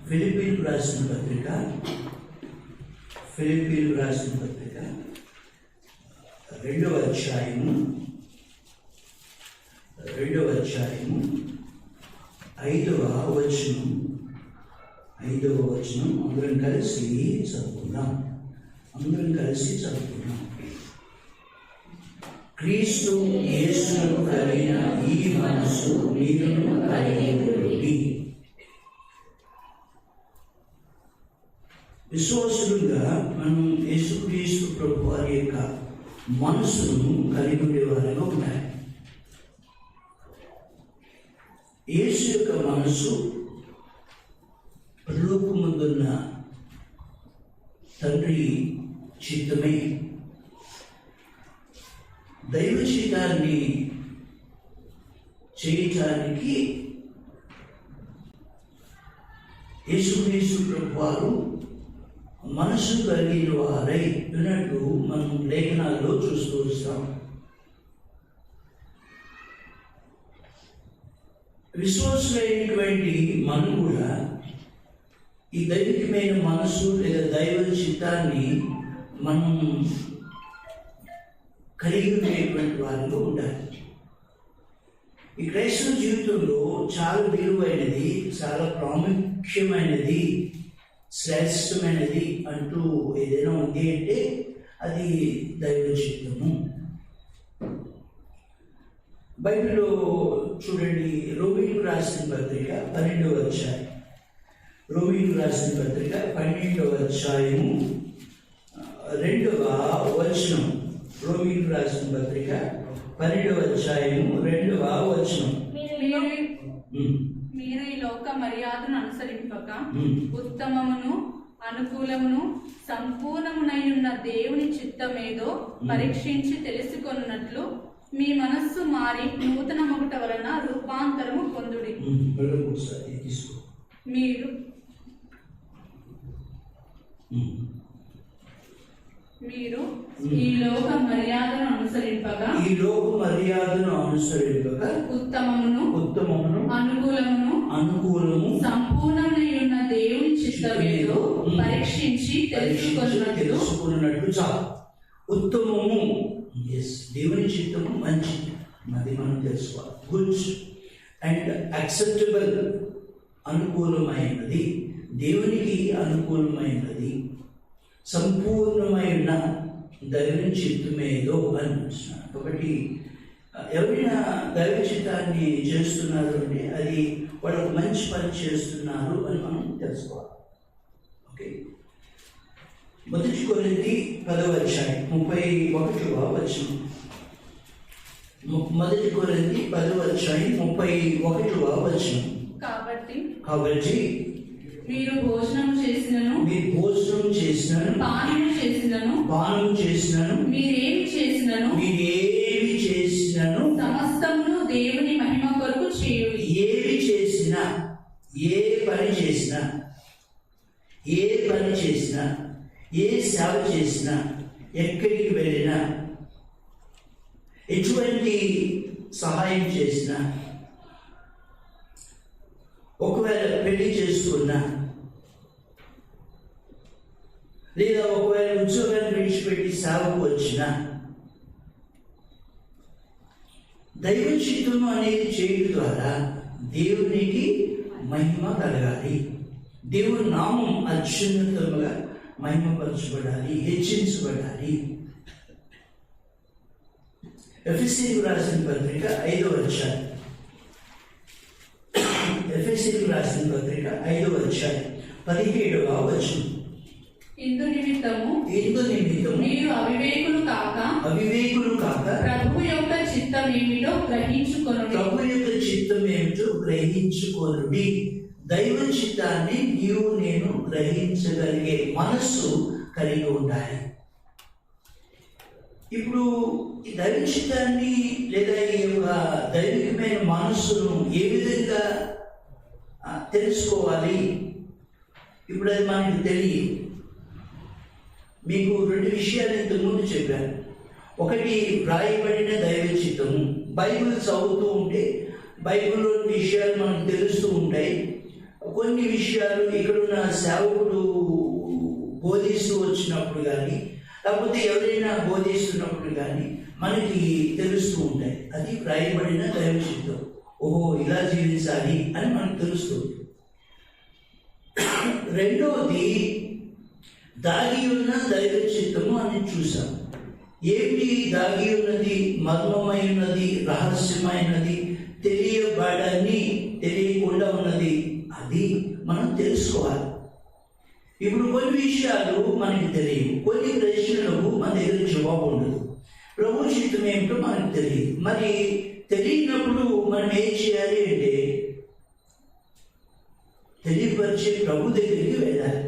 ఫిలిప్పీలకు రాసిన పత్రిక 2వ అధ్యాయము 5వ వచనం అందరం కలిసి చదువుకుందాం. క్రీస్తు యేసును కలిగిన ఈ మనస్సు మీరును కలిగి ఉండుడి. విశ్వాసులుగా మనం యేసుక్రీస్తు ప్రభు వారి యొక్క మనస్సును కలిగి ఉండేవారిగా ఉండాలి. యేసు యొక్క మనస్సు పరలోకమందున్న తండ్రి చిత్తమే. దైవ చిత్తాన్ని చేయటానికి యేసుక్రీస్తు ప్రభు వారు మనసు కలిగిన వారై ఉన్నట్టు మనం లేఖనాల్లో చూస్తూ వస్తాం. విశ్వాసులైనటువంటి మనం కూడా ఈ దైవికమైన మనసు లేదా దైవ చిత్తాన్ని మనం కలిగి ఉండేటువంటి వారిలో ఉండాలి. ఈ క్రైస్తవ జీవితంలో చాలా విలువైనది, చాలా ప్రాముఖ్యమైనది, శ్రేష్టమైనది అంటూ ఏదైనా ఉంది అంటే అది దైవ చిత్తము. బైబిల్లో చూడండి, రోమీయులకు రాసిన పత్రిక 12వ అధ్యాయం, 12వ అధ్యాయము 2వ వచనం. రోమీయులకు రాసిన పత్రిక 12వ అధ్యాయము 2వ వచనం. మీరు ఈ లోక మర్యాదను అనుసరింపక ఉత్తమమును అనుకూలమును సంపూర్ణమునైన దేవుని చిత్తమేదో పరీక్షించి తెలుసుకొనున్నట్లు మీ మనస్సు మారి నూతన మొగట వలన రూపాంతరము పొందుడి. మీరు ఈ లోక మర్యాదను అనుసరింపగా ఉత్తమమును అనుకూలము సంపూర్ణమైన దేవుని చిత్తమేదో పరీక్షించి తెలుసుకున్నట్లు చాలు. ఉత్తమము, దేవుని చిత్తము మంచిది, అది మనం తెలుసుకోవాలి. గుడ్ అండ్ యాక్సెప్టబుల్, అనుకూలమైనది, దేవునికి అనుకూలమైనది, సంపూర్ణమైన దైవ చిత్తమేదో అని అంటున్నాను. కాబట్టి ఎవరైనా దైవ చిత్తాన్ని చేస్తున్నారు అంటే అది వాళ్ళకు మంచి పని చేస్తున్నారు అని మనం తెలుసుకోవాలి. ఓకే, 1 కొరింథీ 10వ అధ్యాయం 31వ వచనం. 1 కొరింథీ 10వ అధ్యాయం 31వ వచనం. కాబట్టి మీరు భోజనం చేసినను పానము చేసినను మీరేమి చేసినను సమస్తమును దేవుని మహిమ కొరకు చేయుడి. ఏవి చేసినా, ఏ పని చేసినా, ఏ సేవ చేసినా, ఎక్కడికి వెళ్ళినా, ఎటువంటి సహాయం చేసినా, ఒకవేళ పెళ్లి చేసుకున్నా, లేదా ఒకవేళ ఉద్యోగాన్ని విడిచిపెట్టి సేవకు వచ్చినా, దైవ చిత్తము అనేది చేయడం ద్వారా దేవునికి మహిమ కలగాలి. దేవుని నామం అత్యున్నతంగా మహిమపరచబడాలి, హెచ్చించబడాలి. ఎఫెసీయులకు రాసిన పత్రిక 5వ అధ్యాయం, 17వ వచనం. ఇందు నిమిత్తము మీరు అవివేకులు కాక ప్రభు యొక్క చిత్తం ఏమిటో గ్రహించుకొనుడి. దైవ చిత్తాన్ని నీవు నేను గ్రహించగలిగే మనస్సు కలిగి ఉండాలి. ఇప్పుడు ఈ దైవ చిత్తాన్ని లేదా ఈ యొక్క దైవికమైన మనస్సును ఏ విధంగా తెలుసుకోవాలి? ఇప్పుడు అది మనకు తెలియదు. మీకు 2 విషయాలు ఇంతకుముందు చెప్పాను. ఒకటి, వ్రాయబడిన దైవ చిత్తము. బైబిల్ చదువుతూ ఉంటే బైబిల్లోని విషయాలు మనకు తెలుస్తూ ఉంటాయి. కొన్ని విషయాలు ఇక్కడున్న సేవకుడు బోధిస్తూ వచ్చినప్పుడు కానీ, లేకపోతే ఎవరైనా బోధిస్తున్నప్పుడు కానీ మనకి తెలుస్తూ ఉంటాయి. అది రాయబడిన దైవ చిత్తం. ఓహో, ఇలా జీవించాలి అని మనకు తెలుస్తుంది. రెండవది దాగి ఉన్న దైవ చిత్తము అని చూసాం. ఏమిటి దాగి ఉన్నది? మర్మమై ఉన్నది, రహస్యమైనది, తెలియకుండా ఉన్నది. అది మనం తెలుసుకోవాలి. ఇప్పుడు కొన్ని విషయాలు మనకి తెలియదు, కొన్ని ప్రశ్నలకు మన దగ్గర జవాబు ఉండదు. ప్రభు చిత్తం ఏమిటో మనకు తెలియదు. మరి తెలియనప్పుడు మనం ఏం చేయాలి అంటే తెలియపరిచే ప్రభు దగ్గరికి వెళ్ళాలి.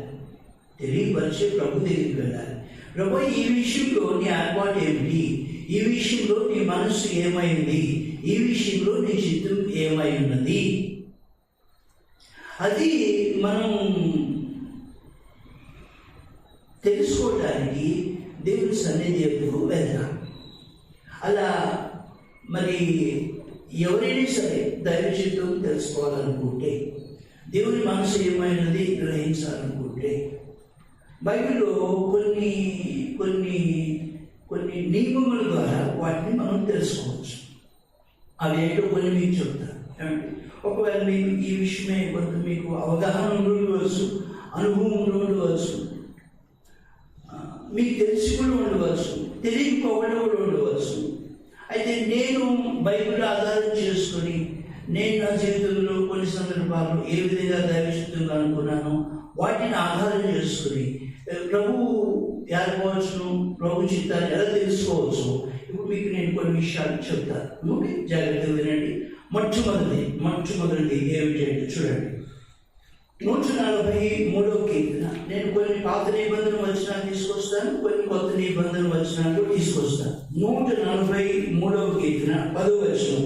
ప్రభు, ఈ విషయంలో నీ ఏర్పాటు ఏమిటి? ఈ విషయంలో నీ మనస్సు ఏమైంది? ఈ విషయంలో నీ చిత్తం ఏమై ఉన్నది? అది మనం తెలుసుకోవడానికి దేవుని సన్నిధి ఎప్పుడు వెళ్తాం. అలా మరి ఎవరైనా సరే దైవ చిత్తం తెలుసుకోవాలనుకుంటే, దేవుని మనసు ఏమైనది గ్రహించాలనుకుంటే, బైబిల్లో కొన్ని కొన్ని కొన్ని నియమముల ద్వారా వాటిని మనం తెలుసుకోవచ్చు. అవి ఏంటో కొన్ని మీకు చెప్తాను. ఒకవేళ మీకు ఈ విషయమే కొంత మీకు అవగాహన ఉండవచ్చు, అనుభవం ఉండవచ్చు, మీకు తెలిసి కూడా ఉండవచ్చు, తెలియకపోవడం కూడా ఉండవచ్చు. అయితే నేను బైబిల్ ఆధారం చేసుకొని నేను నా జీవితంలో కొన్ని సందర్భాలు ఏ విధంగా దైవచిత్తంగా అనుకున్నాను వాటిని ఆధారం చేసుకుని ప్రభు ఏర్పరచును, ప్రభు చిత్తాన్ని ఎలా తెలుసుకోవచ్చు. ఇప్పుడు మీకు నేను కొన్ని విషయాలు చెప్తాను, జాగ్రత్తగా వినండి. మొట్టమొదటిది ఏమిటంటే చూడండి, 143వ కీర్తన. నేను కొన్ని పాత నిబంధన వచనాలు తీసుకొస్తాను, కొన్ని కొత్త నిబంధన వచనాలు కూడా తీసుకొస్తాను. 143వ కీర్తన 10వ వచనం.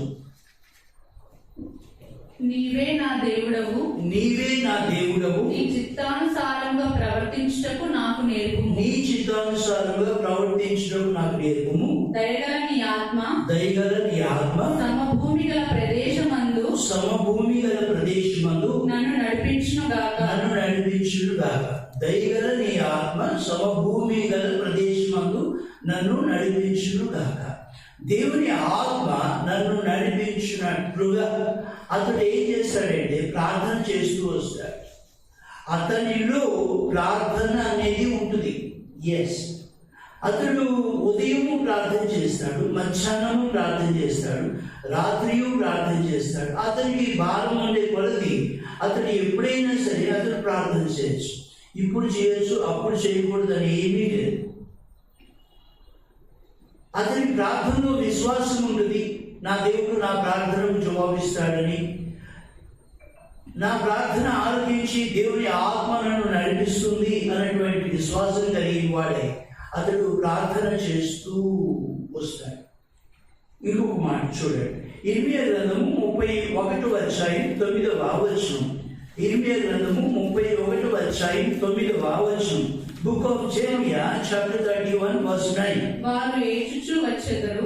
నీవే నా దేవుడవు, నీ చిత్తానుసారంగా ప్రవర్తించుటకు నాకు నేర్పుము. దయగల నీ ఆత్మ సమభూమి గల ప్రదేశమందు నన్ను నడిపించును గాక. దయగల నీ ఆత్మ సమభూమి గల ప్రదేశమందు నన్ను నడిపించును గాక. దేవుని ఆత్మ నన్ను నడిపించినట్లుగా అతడు ఏం చేస్తాడంటే ప్రార్థన చేస్తూ వస్తాడు. అతనిలో ప్రార్థన అనేది ఉంటుంది. ఎస్, అతడు ఉదయము ప్రార్థన చేస్తాడు, మధ్యాహ్నము ప్రార్థన చేస్తాడు, రాత్రియు ప్రార్థన చేస్తాడు. అతనికి భారం ఉండే కొలది అతడు ఎప్పుడైనా సరే అతడు ప్రార్థన చేయొచ్చు. ఇప్పుడు చేయొచ్చు, అప్పుడు చేయకూడదు అని ఏమీ లేదు. అతని ప్రార్థనలో విశ్వాసం ఉంటుంది. నా దేవుడు నా ప్రార్థనకు జవాబిస్తాడని, నా ప్రార్థన ఆలకించి దేవుని ఆత్మ నన్ను నడిపిస్తుంది అనేటువంటి విశ్వాసం కలిగిన వాడే అతడు ప్రార్థన చేస్తూ వస్తాడు. ఇంకొక మాట చూడండి, ఇర్మియా గ్రంథము 31వ అధ్యాయం 9వ వచనం. ఇర్మియా గ్రంథము 31వ అధ్యాయం 9వ వచనం. Book of జెరమియా chapter 31 verse 9. వారు ఏడ్చుచు వచ్చెదరు,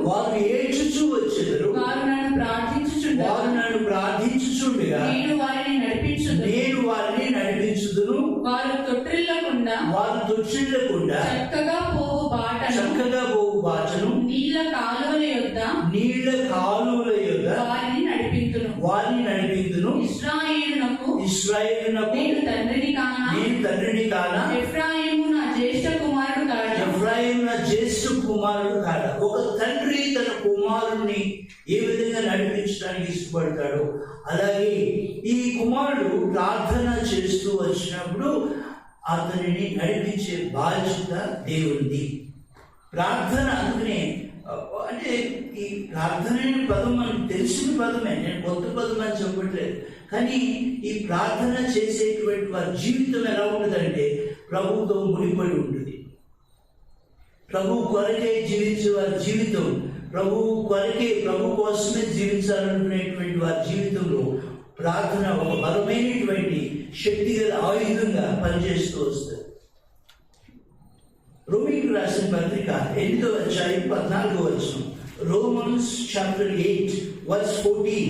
వారు నన్ను ప్రార్థించుచుండగా నేను వారిని నడిపించుదును. వారు తొట్టిల్లకుండా చక్కగా పోవు బాటను నీళ్ల కాలువల యొద్ద వారిని నడిపింతును. ఇశ్రాయేలునకు నేను తండ్రిని కానా, ఎఫ్రాయిము నా జ్యేష్ఠ కుమారుడు కాడా. ఒక తండ్రి తన కుమారుణ్ణి ఏ విధంగా నడిపించడానికి ఇష్టపడతాడో అలాగే ఈ కుమారుడు ప్రార్థన చేస్తూ వచ్చినప్పుడు అతనిని నడిపించే బాధ్యత దేవునిది. ప్రార్థన అందుకనే అంటే ఈ ప్రార్థన అనే పదం మనకు తెలిసిన పదమే, నేను కొత్త పదం అని చెప్పట్లేదు. కానీ ఈ ప్రార్థన చేసేటువంటి వారి జీవితం ఎలా ఉంటుందంటే ప్రభువుతో ముడిపడి ఉంటుంది. ప్రభు కొరకే జీవించే వారి జీవితం, ప్రభు కోసమే జీవించాలనుకునేటువంటి వారి జీవితంలో ప్రార్థన ఒక బలమైనటువంటి శక్తిగల ఆయుధంగా పనిచేస్తూ వస్తుంది. రోమీయులకు రాసిన పత్రిక 8వ అధ్యాయం 14వ వచనం. Romans chapter 8 verse 14.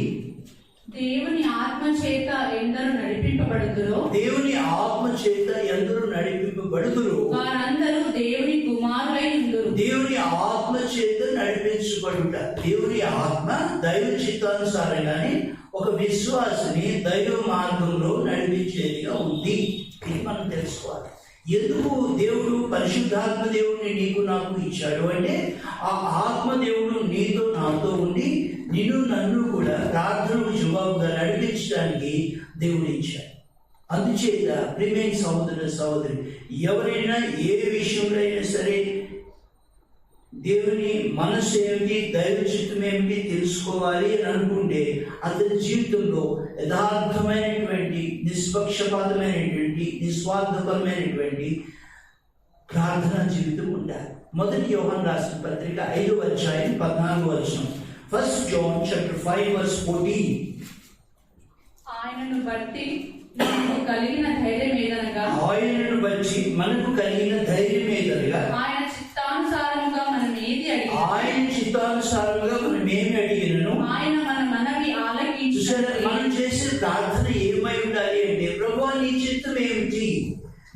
దేవుని ఆత్మ చేత ఎందరూ నడిపింపబడుదురు, నడిపింపబడుదురో, దేవుని ఆత్మ చేత ఎందరూ నడిపింపబడుదురో వారందరూ దేవుని కుమారులై ఉందురు. దేవుని ఆత్మ చేత నడిపించబడుట. దేవుని ఆత్మ దైవ చిత్తానుసారంగానే ఒక విశ్వాసిని దైవ మార్గంలో నడిపించేదిగా ఉంది. ఇది మనం తెలుసుకోవాలి. ఎందుకు దేవుడు పరిశుద్ధాత్మ దేవుడిని నీకు నాకు ఇచ్చాడు అంటే, ఆ ఆత్మ దేవుడు నీతో నాతో ఉండి నిన్ను నన్ను కూడా ప్రార్థనకు జవాబుగా నడిపించడానికి దేవుడు ఇచ్చాడు. అందుచేత ప్రియమైన సహోదర సహోదరి, ఎవరైనా ఏ విషయంలో అయినా సరే దేవుని మనసు ఏమిటి, దైవ చిత్తం ఏమిటి తెలుసుకోవాలి అని అనుకుంటే అతని జీవితంలో యథార్థమైనటువంటి, నిష్పక్షపాతమైనటువంటి, నిస్వార్థపరమైనటువంటి ప్రార్థనా జీవితం ఉండాలి. మొదటి యోహాను రాసిన పత్రిక 5వ అధ్యాయం 14వ వచనం. 1 John chapter 5 verse 14. ఆయనను బట్టి మనకు కలిగిన ధైర్యం ఏదనగా, ఆయనను బట్టి మనకు కలిగిన ధైర్యం ఏదనగా, ఆయన చిత్తానుసారముగా మనం ఏది అడిగినా, ఆయన చిత్తానుసారంగా మనం ఏమి అడిగినను ఆయన మన మనవి ఆలకించి. మనం చేసే ప్రార్థన ఏమై ఉండాలి అంటే, ప్రభువా నీ చిత్తం ఏమిటి,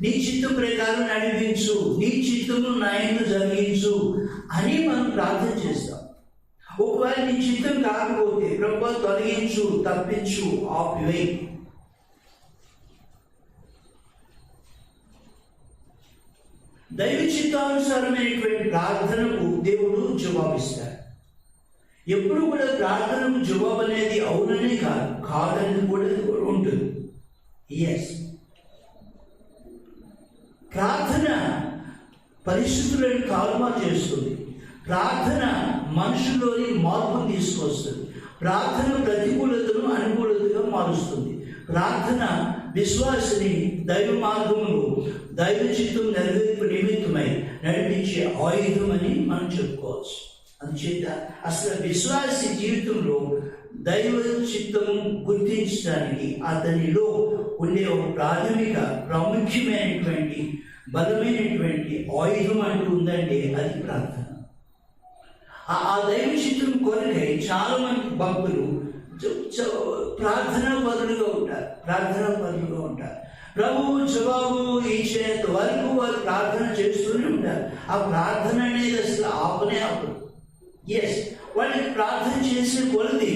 నీ చిత్తం ప్రకారం నడిపించు, నీ చిత్తము నాయను జరిగించు అని మనం ప్రార్థన చేస్తాం. ఒకవేళ నీ చిత్తం కాకపోతే ప్రభువా తొలగించు, తప్పించు, ఆపివేయి. దైవ చిత్తానుసారమైనటువంటి ప్రార్థనకు దేవుడు జవాబిస్తాడు. ఎప్పుడు కూడా ప్రార్థనకు జవాబు అనేది అవుననే కాదని కూడా ఉంటుంది. ఎస్, ప్రార్థన పరిస్థితులను తారుమారు చేస్తుంది. ప్రార్థన మనుషుల్లోని మార్పును తీసుకొస్తుంది. ప్రార్థన ప్రతికూలతను అనుకూలతగా మారుస్తుంది. ప్రార్థన విశ్వాసిని దైవ మార్గంలో దైవ చిత్తం నెరవేర్పు నిమిత్తమై నడిపించే ఆయుధం అని మనం చెప్పుకోవచ్చు. అందుచేత అసలు విశ్వాసి జీవితంలో దైవ చిత్తము గుర్తించడానికి అతనిలో ఉండే ఒక ప్రాముఖ్యమైనటువంటి బలమైనటువంటి ఆయుధం అంటూ ఉందంటే అది ప్రార్థన. ఆ దైవ చిత్తం కొరకై చాలా మంది భక్తులు ప్రార్థనా పరులుగా ఉంటారు. ప్రభువు జవాబు ఇచ్చేంత వరకు వారు ప్రార్థన చేస్తూనే ఉంటారు. ఆ ప్రార్థన అనేది అసలు ఆపదు. ఎస్, వాళ్ళు ప్రార్థన చేసే కొలది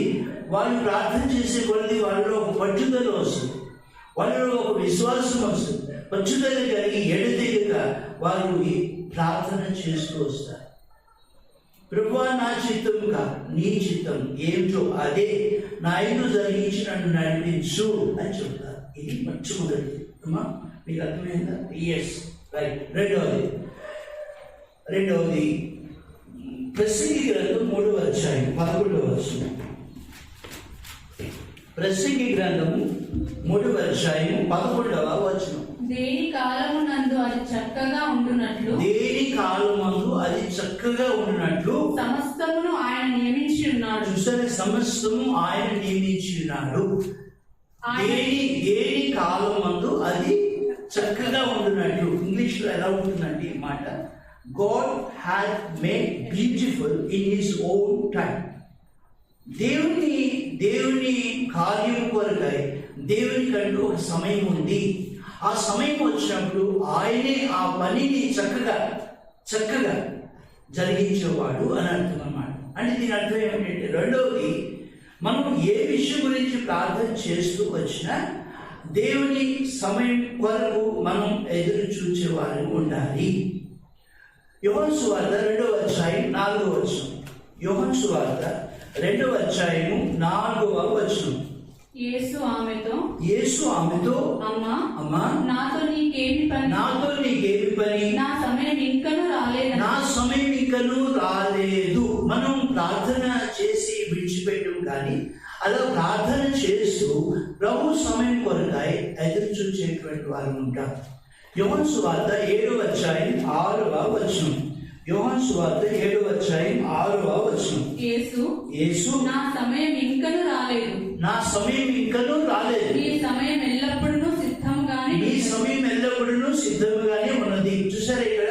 వాళ్ళలో ఒక పట్టుదల వస్తుంది, వాళ్ళలో ఒక విశ్వాసం వస్తుంది. పట్టుదల కలిగి ఎడతెగక వారు ప్రార్థన చేస్తూ వస్తారు. ప్రభువా నా చిత్తం కాదు, నీ చిత్తం ఏమిటో అదే నా ఇందు జరిగించి నన్ను నడిపించు అని చెప్తారు. ఇది మొట్టమొదటిది. అమ్మా మీకు అర్థమైందా? Yes, right. రెండవది ప్రసంగి గ్రంథం 3వ అధ్యాయం 11వ వచనం. ప్రసంగి గ్రంథము 3వ అధ్యాయం 11వ వచనం. దేని కాలమునందు అది చక్కగా ఉండునట్లు, సమస్తమును ఆయన నియమించి ఉన్నాడు. చూసారా, సమస్తము ఆయన నియమించి ఉన్నాడు. దేని కాలమందు అది చక్కగా ఉండునట్లు. ఇంగ్లీష్ లో ఎలా ఉంటుందంటే ఈ మాట, God had made beautiful in his own time. దేవుని కార్యం కొరకై దేవుని కంటూ ఒక సమయం ఉంది. ఆ సమయం వచ్చినప్పుడు ఆయనే ఆ పనిని చక్కగా జరిగించేవాడు అని అర్థం అన్నమాట. అంటే దీని అర్థం ఏమిటంటే, రెండవది, మనం ఏ విషయం గురించి ప్రార్థన చేస్తూ వచ్చినా దేవుని సమయం కొరకు మనం ఎదురు చూచేవారు ఉండాలి. యోహాను సువార్త 2వ అధ్యాయం 4వ వచనం. యోహాను సువార్త 2వ అధ్యాయము 4వ వచనం. యేసు ఆమెతో అమ్మా నాతో నీకేమి పని, నా సమయం ఇంకనూ రాలేదు. మనం ప్రార్థన చేసి విడిచిపెట్టం, కానీ అలా ప్రార్థన చేస్తూ ప్రభు సమయం కొరకై ఎదురు చూసేటువంటి వారు ఉంటారు. యోహాను సువార్త 7వ అధ్యాయం 6వ వచనం. యోహాను సువార్త 7వ అధ్యాయం 6వ వచనం. యేసు నా సమయం ఇంకనూ రాలేదు. నీ సమయం ఎల్లప్పుడూ సిద్ధముగానే ఉన్నది. చూసారా, ఇక్కడ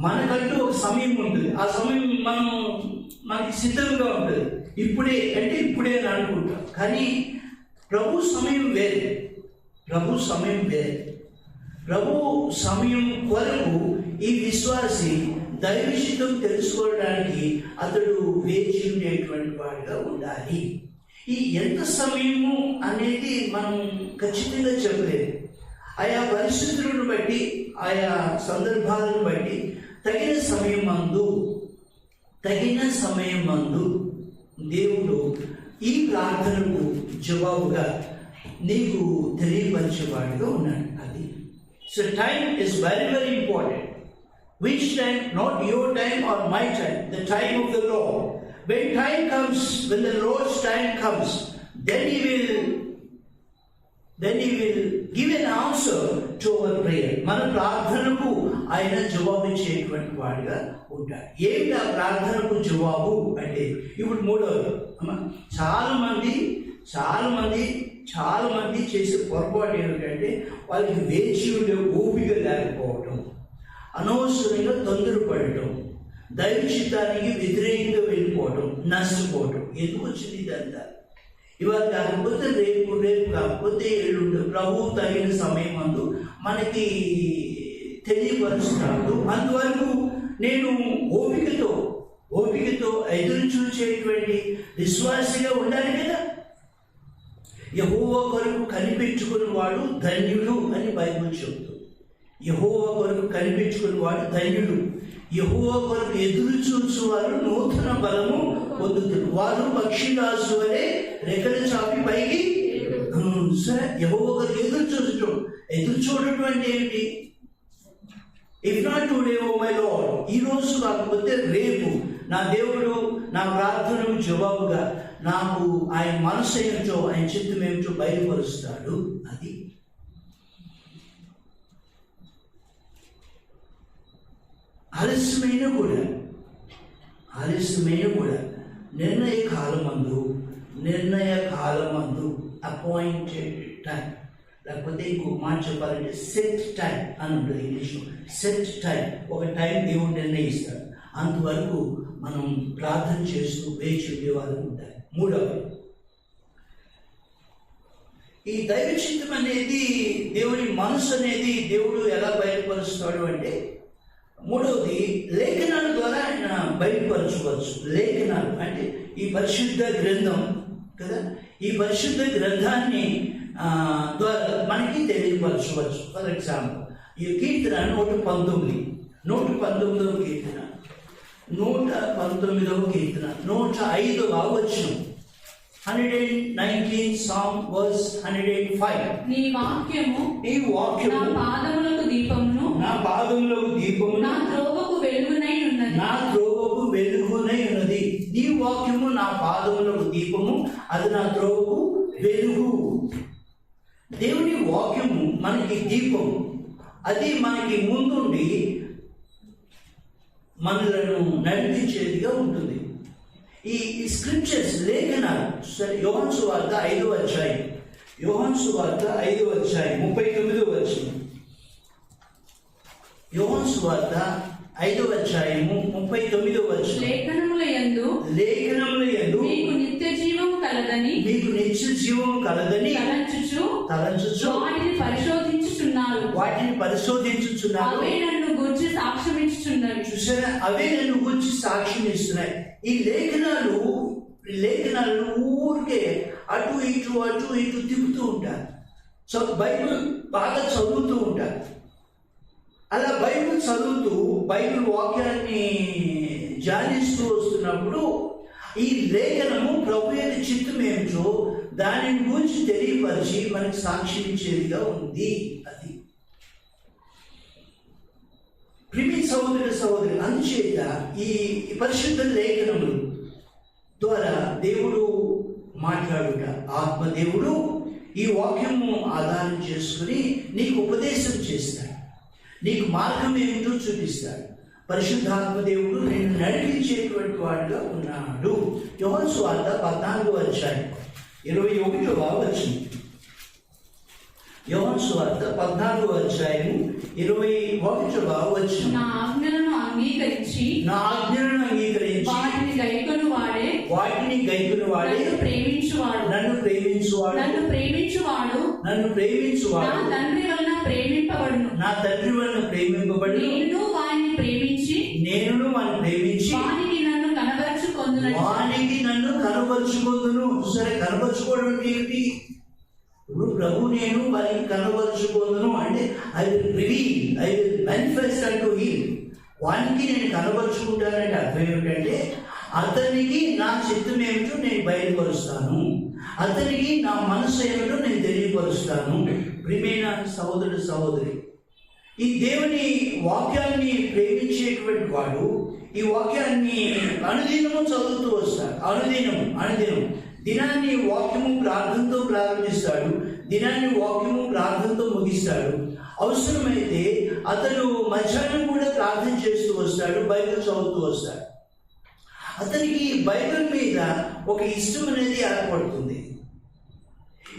మనకంటూ ఒక సమయం ఉంటుంది. ఆ సమయం మనకి సిద్ధంగా ఉంటుంది. ఇప్పుడే అని అనుకుంటాం, కానీ ప్రభు సమయం వేరే. ప్రభు సమయం వేరే. ప్రభు సమయం కొరకు ఈ విశ్వాసి దైవశితం తెలుసుకోవడానికి అతడు వేచి ఉండేటువంటి వాడిగా ఉండాలి. ఈ ఎంత సమయము అనేది మనం ఖచ్చితంగా చెప్పలేదు. ఆయా పరిస్థితులను బట్టి, ఆయా సందర్భాలను బట్టి తగిన సమయం మందు దేవుడు ఈ ప్రార్థనకు జవాబుగా నీకు తెలియపరిచేవాడిగా ఉన్నాడు. అది so time is very very important. Which time? Not your time or my time, the time of the Lord. When time comes, when the Lord's time comes, then He will give an answer to our prayer. మన ప్రార్థనకు ఆయన జవాబు ఇచ్చేటువంటి వాడిగా ఉంటాడు. ఏమిటి ఆ ప్రార్థనకు జవాబు అంటే, ఇప్పుడు మూడవది అమ్మా, చాలా మంది చేసే పొరపాటు ఏమిటంటే వాళ్ళకి వేచి ఉండే ఓపిక లేకపోవటం, అనవసరంగా తొందరపడటం, దైవ చిత్తానికి వ్యతిరేకంగా వెళ్ళిపోవడం, నష్టపోవడం. ఎందుకు వచ్చింది ఇదంతా? ఇవాళ కాకపోతే రేపు కాకపోతే ఎల్లుండి ప్రభు తగిన సమయం అందు మనకి తెలియపరుస్తున్నాడు. అందువరకు నేను ఓపికతో ఎదురు చూసేటువంటి విశ్వాసిగా ఉండాలి కదా. యెహోవా కొరకు కనిపెట్టుకుని వాడు ధన్యుడు అని బైబిల్ చెబుతుంది. యెహోవా కొరకు కనిపెట్టుకుని వాడు ధన్యుడు. యెహోవా కొరకు ఎదురు చూచు వారు నూతన బలము పొందుతారు. వారు పక్షిరాజు వలె రెక్కలు చాపి పైకి. సరే, యెహోవా కొరకు ఎదురు చూడటం అంటే ఏంటి? If not today O my Lord, ఈ రోజు కాకపోతే రేపు నా దేవుడు నా ప్రార్థనకు జవాబుగా నాకు ఆయన మనసు ఏమిటో, ఆయన చిత్తం ఏమిటో బయలుపరుస్తాడు. అది ఆలస్యమైన కూడా నిర్ణయ కాలమందు అపాయింటెడ్ టైం, లేకపోతే ఇంకొక మాట చెప్పాలంటే సెట్ టైం అని ఉంటుంది ఇంగ్లీష్లో. సెట్ టైం, ఒక టైం దేవుడు నిర్ణయిస్తాడు. అంతవరకు మనం ప్రార్థన చేస్తూ వేచి ఉండేవాళ్ళు ఉంటారు. మూడవది, ఈ దైవ చిత్తం అనేది, దేవుని మనసు అనేది దేవుడు ఎలా బయలుపరుస్తాడు అంటే, మూడవది లేఖనాల ద్వారా ఆయన బయలుపరచవచ్చు. లేఖనాలు అంటే ఈ పరిశుద్ధ గ్రంథం కదా, ఈ పరిశుద్ధ గ్రంథాన్ని ద్వారా మనకి తెలియపరచవచ్చు. ఫర్ ఎగ్జాంపుల్, ఈ కీర్తన 119, 119వ కీర్తన, 119వ కీర్తన 105వ వచనం, 119 Psalm verse 105. నీ వాక్యము ఈ వాక్యము నా పాదములకు దీపమును, నా త్రోవకు వెలుగునై ఉన్నది. నీ వాక్యము నా పాదములకు దీపము, అది నా త్రోవకు వెలుగు. దేవుని వాక్యము మనకి దీపం, అది మనకి ముందుండి మనలను నడిపించేదిగా ఉంటుంది. ఈ స్క్రిప్చర్స్, లేఖనాలు, సరే, యోహాను సువార్త 5వ అధ్యాయం, 5వ అధ్యాయం 39వ వచనం, యోహాను సువార్త 5వ అధ్యాయము 39వ వచనం. లేఖనముల యందు మీకు నిత్య జీవము కలదని తలంచుచు వాటిని పరిశోధించుచున్నారు. అవే నన్ను గూర్చి సాక్ష్యమిచ్చుచున్నవి. చూసారా, అవే నన్ను గూర్చి సాక్ష్యం ఇస్తున్నాయి. ఈ లేఖనాలు ఊరికే అటు ఇటు తిప్పుతూ ఉంటారు. బైబిల్ బాగా చదువుతూ ఉంటారు. అలా బైబిల్ చదువుతూ బైబిల్ వాక్యాన్ని ధ్యానిస్తూ వస్తున్నప్పుడు ఈ లేఖనము ప్రభు యొక్క చిత్తం ఏమిటో దానిని గురించి తెలియపరిచి మనకి సాక్ష్యం ఇచ్చేదిగా ఉంది. అది ప్రిమి సహోదరి, అందుచేత ఈ పరిశుద్ధ లేఖనములు ద్వారా దేవుడు మాట్లాడుట, ఆత్మదేవుడు ఈ వాక్యము ఆధారం చేసుకుని నీకు ఉపదేశం చేస్తాడు, నీకు మార్గం ఏమిటో చూపిస్తాడు. పరిశుద్ధాత్మ దేవుడు నిన్ను నడిపించేటువంటి వాడుగా ఉన్నాడు. యోహాను సువార్త 14వ అధ్యాయం 21వ వచనం. యోహాను సువార్త 14వ అధ్యాయం 21వ వచనం. నా ఆజ్ఞలను అంగీకరించి వాటిని గైకొను వాడే నన్ను ప్రేమించువాడు ప్రేమించువాడు నన్ను ప్రేమించువాడు నా తండ్రి వలన ప్రేమింపబడును. నా తండ్రి వలన ప్రేమింపబడి నేను వారిని ప్రేమించి వానికి నన్ను కనబరచుకొందును. సరే, కనబరుచుకోవడం అంటే ఏంటి? ఇప్పుడు ప్రభు నేను వారికి కనబరుచుకోదును అంటే I will reveal, I will manifest అంటూ హిమ్. వానికి నేను కనబరుచుకుంటానంటే అర్థం ఏమిటంటే అతనికి నా చిత్తం ఏమిటో నేను బయలుపరుస్తాను, అతనికి నా మనసు ఏమిటో నేను తెలియపరుస్తాను. ప్రియమైన సహోదరుడు సహోదరి, ఈ దేవుని వాక్యాన్ని ప్రేమించేటువంటి వాడు ఈ వాక్యాన్ని అనుదినము చదువుతూ వస్తాడు. అనుదినం దినాన్ని వాక్యము ప్రార్థనతో ప్రారంభిస్తాడు, దినాన్ని వాక్యము ప్రార్థనతో ముగిస్తాడు. అవసరమైతే అతను మధ్యాహ్నం కూడా ప్రార్థన చేస్తూ వస్తాడు, బైబిల్ చదువుతూ వస్తాడు. అతనికి బైబిల్ మీద ఒక ఇష్టం అనేది ఏర్పడుతుంది.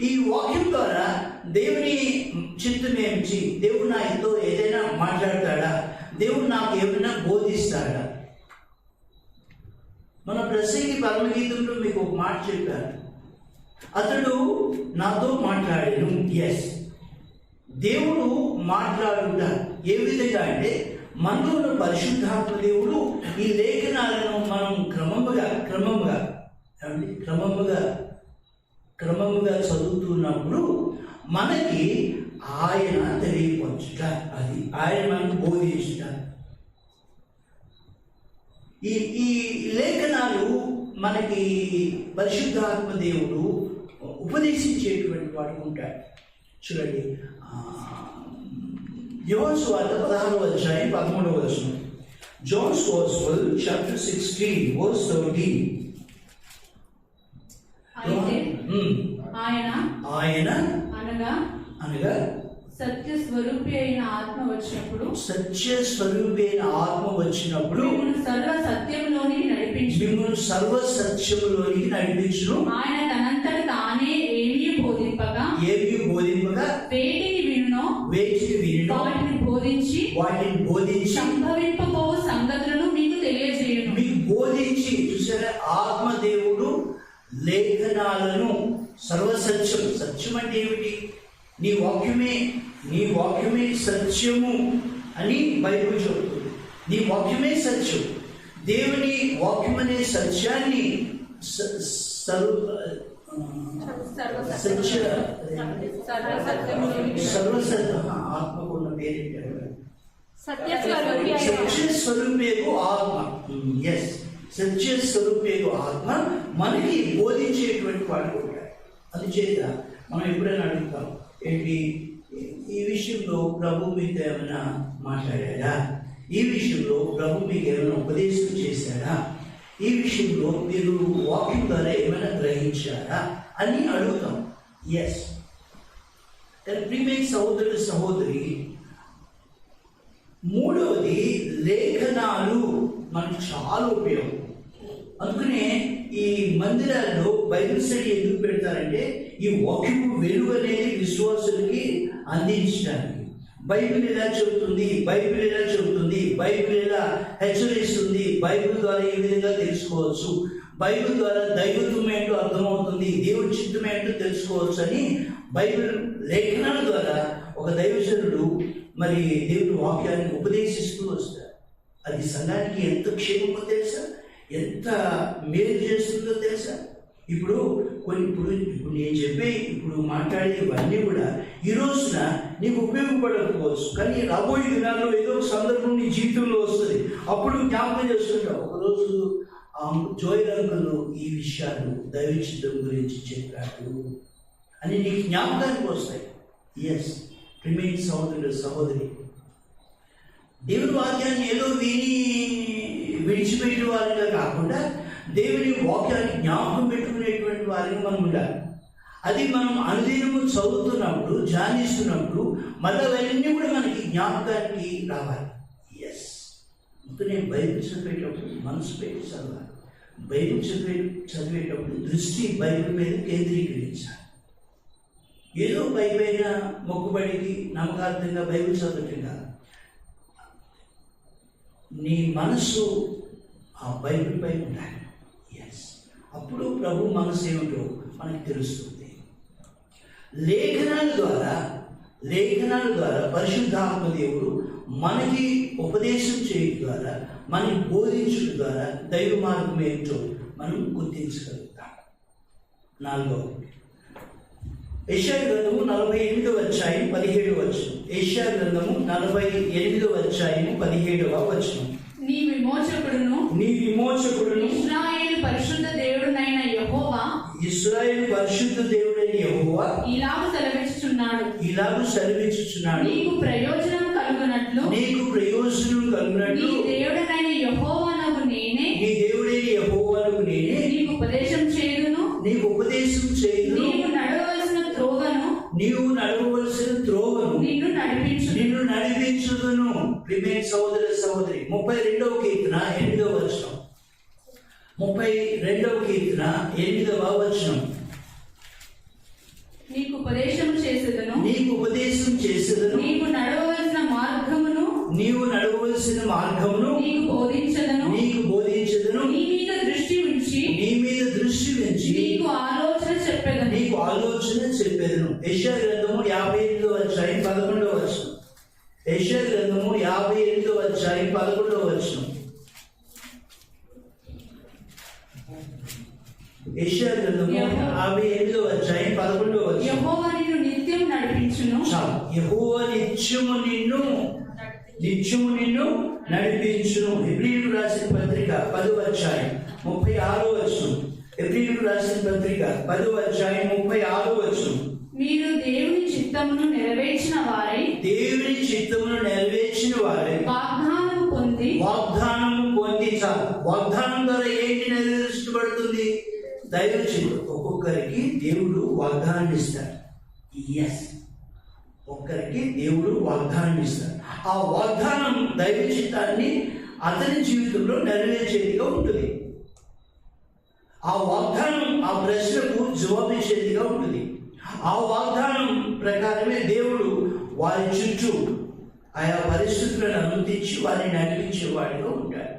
ఈ వాక్యం ద్వారా దేవుని చిత్తం ఏమిటి, దేవుడు నాతో ఏదైనా మాట్లాడతాడా, దేవుడు నాకు ఏమైనా బోధిస్తాడా? మన ప్రసంగి పరమగీతంలో మీకు ఒక మాట చెప్పారు, అతడు నాతో మాట్లాడాను. ఎస్, దేవుడు మాట్లాడుట ఏ విధంగా అంటే మనలో ఉన్న పరిశుద్ధాత్మ దేవుడు ఈ లేఖనాలను మనం క్రమముగా చదువుతున్నప్పుడు మనకి ఆయన తెలియపరచుట, అది ఆయన మనకు బోధించుట. ఈ లేఖనాలు మనకి పరిశుద్ధాత్మ దేవుడు ఉపదేశించేటువంటి వాడు ఉంటాడు. చూడండి, యోహాను సువార్త 16వ అధ్యాయం 13వ వచనం. John's Gospel chapter 16 verse 13. ఆయన అనగా సత్య స్వరూపి అయిన ఆత్మ వచ్చినప్పుడు మిమ్మల్ని సర్వ సత్యములోనికి నడిపించును. ఆయన తనంతట తానే ఏమీ బోధింపక వేటిని వినునో వాటిని బోధించి సంభవింపబో సంగతులను మీకు తెలియజేయును. మీకు బోధించి, చూసారా, ఆత్మదేవుడు లేఖనాలను సత్యం అంటే ఏమిటి? నీ వాక్యమే సత్యము అని బైబిల్ చెబుతుంది. నీ వాక్యమే సత్యం. దేవుని వాక్యం అనే సత్యాన్ని ఆత్మకున్న పేరు సత్యస్వరూపేగు ఆత్మ. ఎస్, సత్యస్వరూపేగు ఆత్మ మనకి బోధించేటువంటి వాడు ఉంటాడు. అందుచేత మనం ఎప్పుడైనా అడుగుతాం, ఏంటి ఈ విషయంలో ప్రభు మీతో ఏమైనా మాట్లాడాడా, ఈ విషయంలో ప్రభు మీకు ఏమైనా ఉపదేశం చేశాడా, ఈ విషయంలో మీరు వాక్యం ద్వారా ఏమైనా గ్రహించారా అని అడుగుతాం. ఎస్, ప్రియమైన సహోదరు సహోదరి, మూడవది లేఖనాలు మనకు చాలా ఉపయోగం. అందుకనే ఈ మందిరాల్లో బైబిల్ స్టడీ ఎందుకు పెడతారంటే ఈ వాక్యము వెలుగు అనేది విశ్వాసులకి అందించడానికి. బైబిల్ ఎలా చెబుతుంది, బైబిల్ ఎలా హెచ్చరిస్తుంది, బైబిల్ ద్వారా ఏ విధంగా తెలుసుకోవచ్చు, బైబిల్ ద్వారా దైవత్వం ఏంటో అర్థమవుతుంది, దేవుడి చిత్తం ఏంటో తెలుసుకోవచ్చు అని బైబిల్ లేఖనాల ద్వారా ఒక దైవజనుడు మరి దేవుడి వాక్యాన్ని ఉపదేశిస్తూ వస్తారు. అది సంఘానికి ఎంత క్షేమమో తెలుసా, ఎంత మేలు చేస్తుందో తెలుసా. ఇప్పుడు నేను మాట్లాడే ఇవన్నీ కూడా ఈ రోజున నీకు ఉపయోగపడకపోవచ్చు, కానీ రాబోయే దినాల్లో ఏదో ఒక సందర్భం నీ జీవితంలో వస్తుంది. అప్పుడు జ్ఞాపకం చేసుకుంటావు, ఒకరోజు జోయల్ అంకుల్ ఈ విషయాలు దైవచిత్రం గురించి చెప్పాడు అని నీకు జ్ఞాపకానికి వస్తాయి. ఎస్, ప్రియమైన సహోదరుడు సహోదరి, దేవుని వాక్యాన్ని ఏదో విడిచిపెట్టే వారిగా కాకుండా దేవుని వాక్యాన్ని జ్ఞాపకం పెట్టుకునేటువంటి వారిని మనం ఉండాలి. అది మనం అనుదినము చదువుతున్నప్పుడు, ధ్యానిస్తున్నప్పుడు మళ్ళీ అవన్నీ కూడా మనకి జ్ఞాపకానికి రావాలి. ఎస్, అందుకనే బైబిల్ చదివేటప్పుడు మనసు పెట్టి చదవాలి. బైబిల్ చదివేటప్పుడు దృష్టి బైబిల్ మీద కేంద్రీకరించాలి. ఏదో పైపైన మొక్కుబడికి నమ్మకార్థంగా బైబిల్ చదవటం కాదు. నీ మనసు ఆ బైబిల్ పై ఉండాలి. ఎస్, అప్పుడు ప్రభు మనసు ఏమిటో మనకు తెలుస్తుంది. లేఖనాల ద్వారా పరిశుద్ధాత్మ దేవుడు మనకి ఉపదేశం చేయడం ద్వారా, మనకి బోధించడం ద్వారా దైవ మార్గం ఏంటో మనం గుర్తించగలుగుతాం. 4. యెషయా గ్రంథము 48వ అధ్యాయం 17వ వచనం. యెషయా గ్రంథము 48వ అధ్యాయం 17వ వచనం. నీ విమోచకుడును ఇశ్రాయేలు పరిశుద్ధ దేవుడైన యెహోవా ఇలాగు సెలవిచ్చుచున్నాడు, నీకు ప్రయోజనం కలుగునట్లు నీ దేవుడైన యెహోవానగు నేనే నీకు ఉపదేశం చేయుదును, నీవు నడవవలసిన త్రోవను నిన్ను నడిపించుదును. సహోదర సహోదరి 32వ కీర్తన 8వ వచనం. 32వ కీర్తన 8వ వచనం. నీకు ఉపదేశం చేసేదను, నీవు నడవవలసిన మార్గమును నీకు బోధించదను, నీ మీద దృష్టి ఉంచి నీకు ఆలోచన చెప్పెదను. యెషయా గ్రంథము 58వ అధ్యాయం 11వ వచనం. యెషయా గ్రంథము 58వ అధ్యాయం 11వ వచనం. యెషయా గ్రంథము 58వ అధ్యాయం 11వ వచనం. యెహోవా నిన్ను నిత్యం నడిపించును, యెహోవా నిత్యము నిన్ను నడిపించును. హెబ్రీయులకు రాసిన పత్రిక 10వ అధ్యాయం 36వ వచనం. హెబ్రీయులకు రాసిన పత్రిక 10వ అధ్యాయం 36వ వచనం. మీరు దేవుని చిత్తమును నెరవేర్చిన వారై వాగ్దానము పొంది చాలు. వాగ్దానం ద్వారా ఏంటి నెరవేర్చబడుతుంది? దైవ చిత్తం. ఒక్కొక్కరికి దేవుడు వాగ్దానం ఇస్తాడు. ఒక్కరికి దేవుడు వాగ్దానం ఇస్తాడు. ఆ వాగ్దానం దైవ చిత్తాన్ని అతని జీవితంలో నెరవేర్చేదిగా ఉంటుంది. ఆ వాగ్దానం ఆ ప్రశ్నకు జవాబిచ్చేదిగా ఉంటుంది. ఆ వాగ్దానం ప్రకారమే దేవుడు వారి చుట్టూ ఆయా పరిస్థితులను అనుమతించి వారిని నడిపించేవాడిగా ఉంటాడు.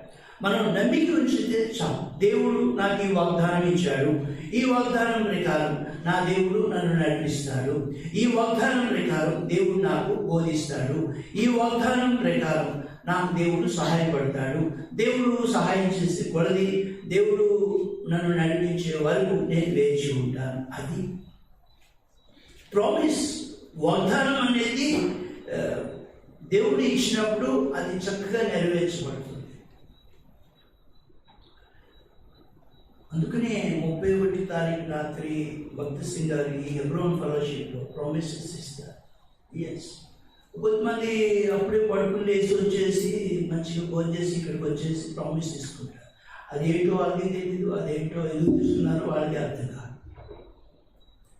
మనం నమ్మిక ఉంచితే చాలు. దేవుడు నాకు ఈ వాగ్దానం ఇచ్చాడు, ఈ వాగ్దానం ప్రకారం నా దేవుడు నన్ను నడిపిస్తాడు, ఈ వాగ్దానం ప్రకారం దేవుడు నాకు బోధిస్తాడు, ఈ వాగ్దానం ప్రకారం నాకు దేవుడు సహాయపడతాడు, దేవుడు సహాయం చేసే కొలది దేవుడు నన్ను నడిపించే వరకు నేను వేచి ఉంటాను. అది ప్రామిస్. వాగ్దానం అనేది దేవుడు ఇచ్చినప్పుడు అది చక్కగా నెరవేర్చబడుతుంది. అందుకనే 31 తారీఖు రాత్రి భక్త సింగ్ గారికి హెబ్రోన్ ఫెలోషిప్లో ప్రామిసెస్ ఇస్తారు. కొంతమంది అప్పుడే పడుకుని లేచి వచ్చేసి మంచిగా భోజనం చేసి ఇక్కడికి వచ్చేసి ప్రామిస్ తీసుకుంటారు. అదేంటో వాళ్ళకి తెలియదు, అదేంటో ఎందుకు తీసుకున్నారో వాళ్ళకి అర్థం కాదు.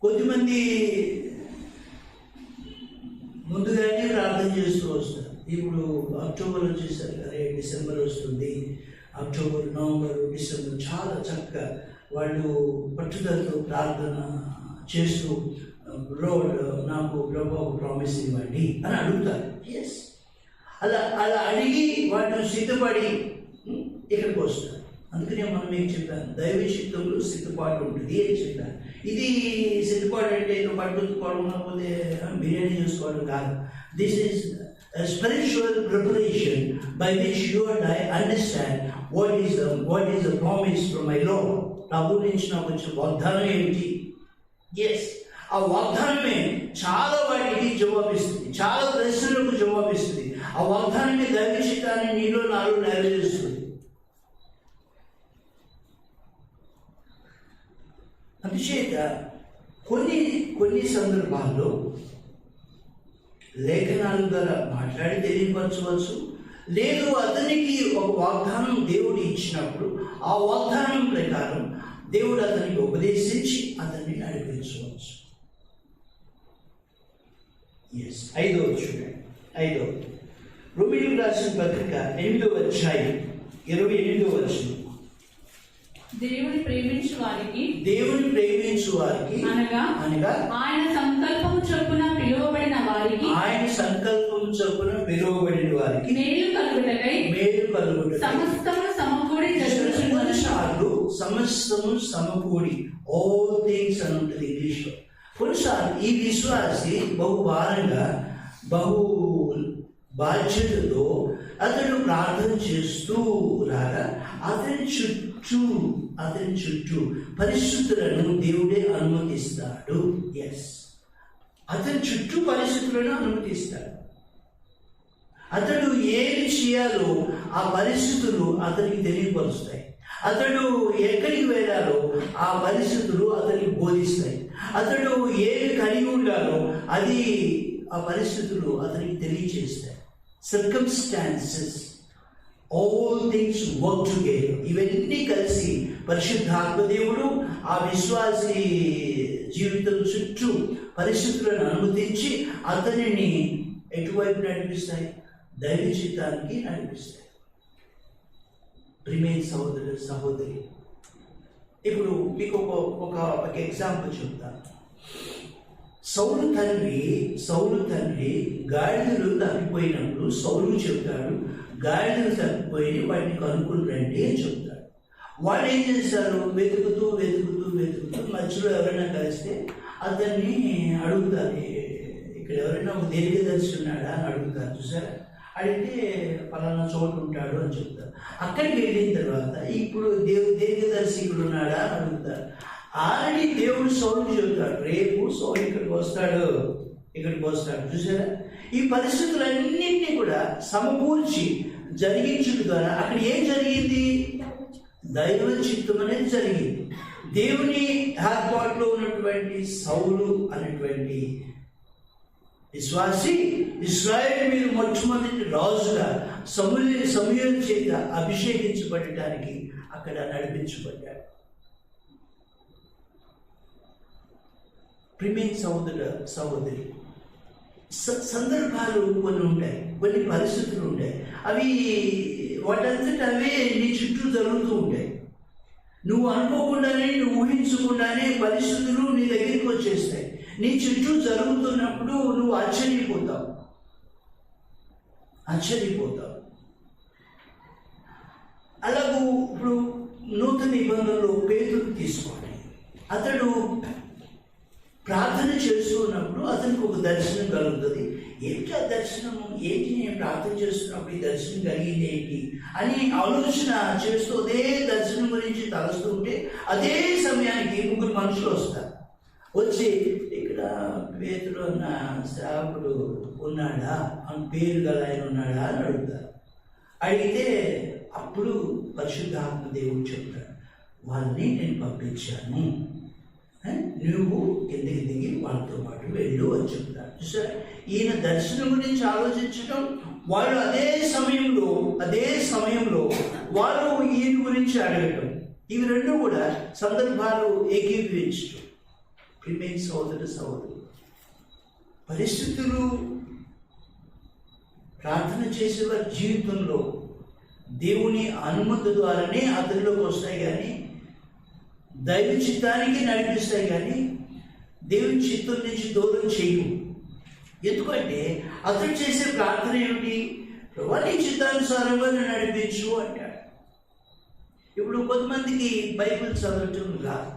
కొద్దిమంది ముందుగానే ప్రార్థన చేస్తూ వస్తారు. ఇప్పుడు అక్టోబర్ వచ్చేసరి కదా, డిసెంబర్ వస్తుంది. అక్టోబర్, నవంబర్, డిసెంబర్ చాలా చక్కగా వాళ్ళు పట్టుదలతో ప్రార్థన చేస్తూ రోడ్ నాకు ప్రభు ప్రామిస్ ఇవ్వండి అని అడుగుతారు. అలా అడిగి వాళ్ళు సిద్ధపడి ఇక్కడికి వస్తారు. అందుకనే మనం ఏం చెప్పాను, దైవ చిత్తంలో సిద్ధపాటు ఉంటుంది అని చెప్పాను. ఇది సిద్ధపాటు అంటే పట్టుకోవడం లేకపోతే బిర్యానీ చూసుకోవడం కాదు. This is spiritual preparation by which you and I understand what is the promise from my Lord. ప్రభు నుంచి నాకు వచ్చిన వాగ్దానం ఏమిటి? ఆ వాగ్దానమే చాలా వాటికి జవాబిస్తుంది, చాలా ప్రశ్నలకు జవాబిస్తుంది. ఆ వాగ్దానమే దైవ చిత్తాన్ని నీలో నాలో నెరవేరుస్తుంది. అందుచేత కొన్ని సందర్భాల్లో లేఖనాల ద్వారా మాట్లాడి తెలియపరచవచ్చు. లేదు, అతనికి ఒక వాగ్దానం దేవుడు ఇచ్చినప్పుడు ఆ వాగ్దానం ప్రకారం దేవుడు అతనికి ఉపదేశించి అతన్ని నడిపించవచ్చు. 5వ చూడండి. 5వ రోమీయులకు రాసిన పత్రిక 8వ అధ్యాయం 28వ వచనం. దేవుని ప్రేమించు వారికి అనగా ఆయన సంకల్పము చొప్పున పిలువబడిన వారికి మేలు కలుగుటకై సమస్తము సమకూడి కొన్నిసార్లు సమస్తము సమకూడి ఆల్ థింగ్స్ అని ఉంటుంది ఇంగ్లీష్లో. కొన్నిసార్లు ఈ విశ్వాసి బహు భారంగా బహు బాధ్యతతో అతడు ప్రార్థన చేస్తూ రాగా అతని చుట్టూ పరిస్థితులను దేవుడే అనుమతిస్తాడు. అతని చుట్టూ పరిస్థితులను అనుమతిస్తాడు. అతడు ఏమి చేయాలో ఆ పరిస్థితులు అతనికి తెలియపరుస్తాయి. అతడు ఎక్కడికి వెళ్ళాలో ఆ పరిస్థితులు అతనికి బోధిస్తాయి. అతడు ఏమి కలిగి ఉండాలో అది ఆ పరిస్థితులు అతనికి తెలియచేస్తాయి. Circumstances, all things work together. ఇవన్నీ కలిసి పరిశుద్ధాత్మ దేవుడు ఆ విశ్వాసి జీవితం చుట్టూ పరిస్థితులను అనుమతించి అతనిని ఎటువైపు నడిపిస్తాయి? దైవ చిత్తానికి నడిపిస్తాయి. ప్రియమైన సహోదరు సహోదరి, ఇప్పుడు మీకు ఒక ఎగ్జాంపుల్ చెప్తాను. సౌలు తండ్రి గాడిదలు తప్పిపోయినప్పుడు సౌలు చెప్తాడు, గాడిదలు తప్పిపోయి వాటిని కనుక్కుని రండి అని చెప్తాడు. వాళ్ళు ఏం చేస్తారు? వెతుకుతూ మధ్యలో ఎవరైనా కలిస్తే అతన్ని అడుగుతారు, ఇక్కడ ఎవరైనా ఒక దీర్ఘదర్శి ఉన్నాడా అని అడుగుతారు. చూసారా? అడిగితే పలానా చోటు ఉంటాడు అని చెప్తారు. అక్కడికి వెళ్ళిన తర్వాత ఇప్పుడు దీర్ఘదర్శి ఇక్కడ ఉన్నాడా అని అడుగుతారు. ఆల్రెడీ దేవుడు సౌలుకి చెప్తాడు, రేపు సౌలు ఇక్కడికి వస్తాడు. చూసారా? ఈ పరిస్థితులన్నింటినీ కూడా సమకూర్చి జరిగించడం ద్వారా అక్కడ ఏం జరిగింది? దైవ చిత్తం అనేది జరిగింది. దేవుని ఏర్పాటులో ఉన్నటువంటి సౌలు అనేటువంటి విశ్వాసి ఇశ్రాయేలు మీద మొట్టమొదటి రాజుగా సమూయేలు చేత అభిషేకించబడటానికి అక్కడ నడిపించబడ్డాడు. ప్రియమైన సహోదరి, సందర్భాలు కొన్ని ఉంటాయి, కొన్ని పరిస్థితులు ఉంటాయి. అవి వాటంతటా అవే నీ చుట్టూ జరుగుతూ ఉంటాయి. నువ్వు అనుకోకుండానే, నువ్వు ఊహించకుండానే పరిస్థితులు నీ దగ్గరికి వచ్చేస్తాయి. నీ చుట్టూ జరుగుతున్నప్పుడు నువ్వు ఆశ్చర్యపోతావు. అలాగూ ఇప్పుడు నూతన నిబంధనలో పేతురు తీసుకోండి. అతడు ప్రార్థన చేస్తూ ఉన్నప్పుడు అతనికి ఒక దర్శనం కలుగుతుంది. ఏంటి ఆ దర్శనము? ఏంటి నేను ప్రార్థన చేస్తున్నప్పుడు ఈ దర్శనం కలిగింది ఏంటి అని ఆలోచన చేస్తూ అదే దర్శనం గురించి తలస్తూ ఉంటే అదే సమయానికి ముగ్గురు మనుషులు వస్తారు. వచ్చి ఇక్కడ పేతురు అన్న సేవకుడు ఉన్నాడా అని, పేరు గల ఆయన ఉన్నాడా అని అడుగుతారు. అడిగితే అప్పుడు పరిశుద్ధాత్మ దేవుడు చెప్తాడు, వాళ్ళని నేను పంపించాను, నువ్వు కిందకి దిగి వాళ్ళతో పాటు వెళ్ళు అని చెప్తాడు. చూసారా? ఈయన దర్శనం గురించి ఆలోచించడం, వాళ్ళు అదే సమయంలో వాళ్ళు ఈయన గురించి అడగటం, ఇవి రెండు కూడా సందర్భాలు ఏకీభవించడం. ప్రియమైన సహోదరు, పరిస్థితులు ప్రార్థన చేసేవారి జీవితంలో దేవుని అనుమతి ద్వారానే అతనిలోకి వస్తాయి, కానీ దైవ చిత్తానికి నడిపిస్తాయి, కానీ దేవుని చిత్తం నుంచి దూరం చేయవు. ఎందుకంటే అతడు చేసే ప్రార్థన ఏమిటి? ప్రభు నీ చిత్తానుసారంగా నడిపించు అంటాడు. ఇప్పుడు కొంతమందికి బైబిల్ చదవటం రాదు,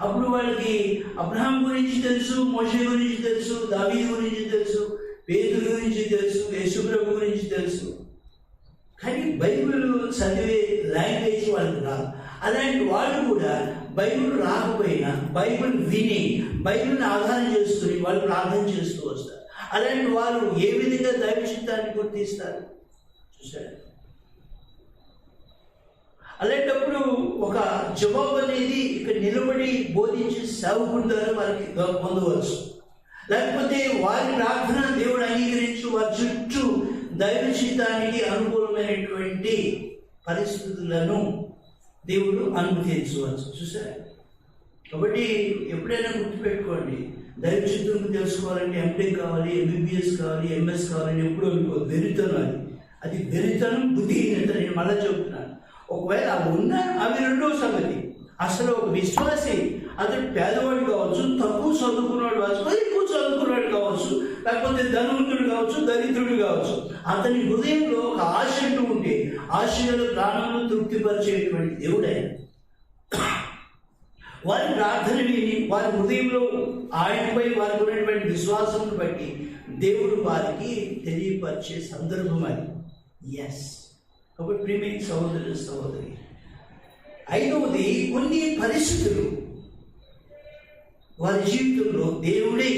అప్పుడు వాళ్ళకి అబ్రహాం గురించి తెలుసు, మోషే గురించి తెలుసు, దావీదు గురించి తెలుసు, పేతురు గురించి తెలుసు, యేసుప్రభు గురించి తెలుసు, కానీ బైబిల్ చదివే లాంగ్వేజ్ వాళ్ళకి రాదు. అలాంటి వాళ్ళు కూడా బైబిల్ రాకపోయినా బైబిల్ విని బైబిల్ని ఆధారం చేసుకుని వాళ్ళు ప్రార్థన చేస్తూ వస్తారు. అలాంటి వాళ్ళు ఏ విధంగా దైవ చిత్తాన్ని గుర్తిస్తారు? చూసారు? అలాంటప్పుడు ఒక జవాబు అనేది ఇక్కడ నిలబడి బోధించి సేవకుడి ద్వారా వారికి పొందవచ్చు. లేకపోతే వారి ప్రార్థన దేవుడు అంగీకరించి వారి చుట్టూ దైవ చిత్తానికి అనుకూలమైనటువంటి పరిస్థితులను దేవుడు అనుమతించవచ్చు. చూసారా? కాబట్టి ఎప్పుడైనా గుర్తుపెట్టుకోండి, దైవ చిత్తం తెలుసుకోవాలంటే ఎంటెక్ కావాలి, ఎంబీబీఎస్ కావాలి, ఎంఎస్ కావాలని ఎప్పుడూ అనుకోదు. వెరితనం అది వెరితనం, బుద్ధిహీనత. నేను మళ్ళీ చెబుతున్నాను, ఒకవేళ అవి ఉన్నా అవి రెండో సంగతి. అసలు ఒక విశ్వాసి అతడు పేదవాడు కావచ్చు, తక్కువ చదువుకున్నాడు కావచ్చు, ఎక్కువ చదువుకున్నాడు కావచ్చు, లేకపోతే ధనవంతుడు కావచ్చు, దరిద్రుడు కావచ్చు, అతని హృదయంలో ఒక ఆశ అంటూ ఉంటే ఆశలు ప్రాణంలో తృప్తిపరిచేటువంటి దేవుడు ఆయన. వారి ప్రార్థన విని వారి హృదయంలో ఆయనపై వారికి ఉన్నటువంటి విశ్వాసం బట్టి దేవుడు వారికి తెలియపరిచే సందర్భం అది. ఎస్, కాబట్టి ప్రియమైన సహోదరు సహోదరి, ఐదవది కొన్ని పరిస్థితులు వారి జీవితంలో దేవుడే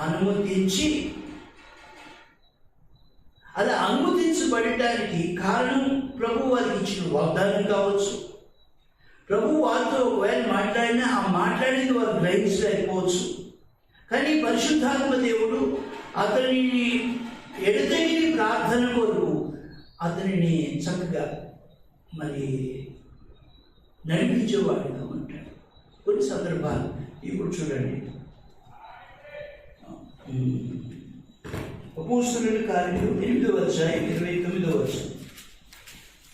అనుమతించి, అలా అనుమతించబడటానికి కారణం ప్రభు వారికి ఇచ్చిన వాగ్దానం కావచ్చు. ప్రభు వారితో ఒకవేళ మాట్లాడినా ఆ మాట్లాడింది వారు గ్రహించలేకపోవచ్చు. కానీ పరిశుద్ధాత్మ దేవుడు అతనిని ఎడతెగిని ప్రార్థన కొరకు అతనిని చక్కగా మరి నడిపించేవాడుగా ఉంటాడు. కొన్ని సందర్భాలు ఇప్పుడు చూడండి, అపోస్తలుల కార్యములు 8వ అధ్యాయం 29వ వచనం.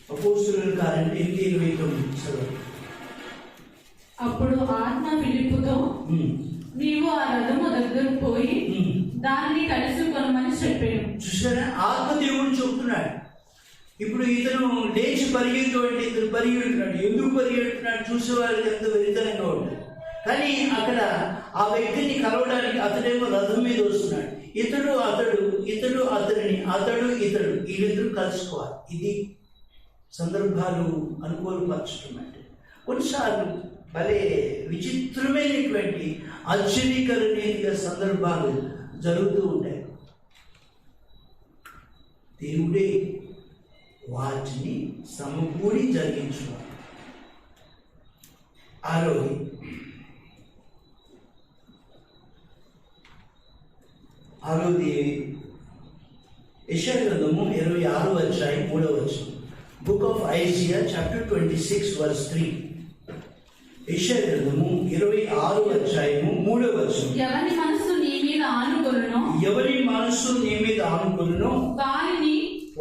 అపోస్తలుల కార్యములు 8:29 చదవండి. అప్పుడు ఆత్మ ఫిలిప్పుతో, నీవు ఆ రథము దగ్గరకు పోయి దాన్ని కలుసుకొనమని చెప్పాడు. చూసారా, ఆత్మదేవుడు చెబుతున్నాడు. ఇప్పుడు ఇతను లేచి ఇతను పరిగెడుతున్నాడు. ఎందుకు పరిగెడుతున్నాడు చూసేవారికి ఎంతో వెరితనంగా ఉంటాడు. కానీ అక్కడ ఆ వ్యక్తిని కలవడానికి అతడేమో రథం మీద వస్తున్నాడు. ఇతడు వీళ్ళిద్దరూ కలుసుకోవాలి. ఇది సందర్భాలు అనుకూలపరచడం అంటే. కొన్నిసార్లు భలే విచిత్రమైనటువంటి ఆశ్చర్యకరమైన సందర్భాలు జరుగుతూ ఉంటాయి. దేవుడే వాటిని సమకూడి జరిగించువాడు. ఆరోది యెషయా గ్రంథము 26వ అధ్యాయం 3వ వచనం. Book of Isaiah chapter 26 verse 3. యెషయా గ్రంథము 26వ అధ్యాయము 3వ వచనం. ఎవరి మనస్సు నీ మీద ఆనుకొనునో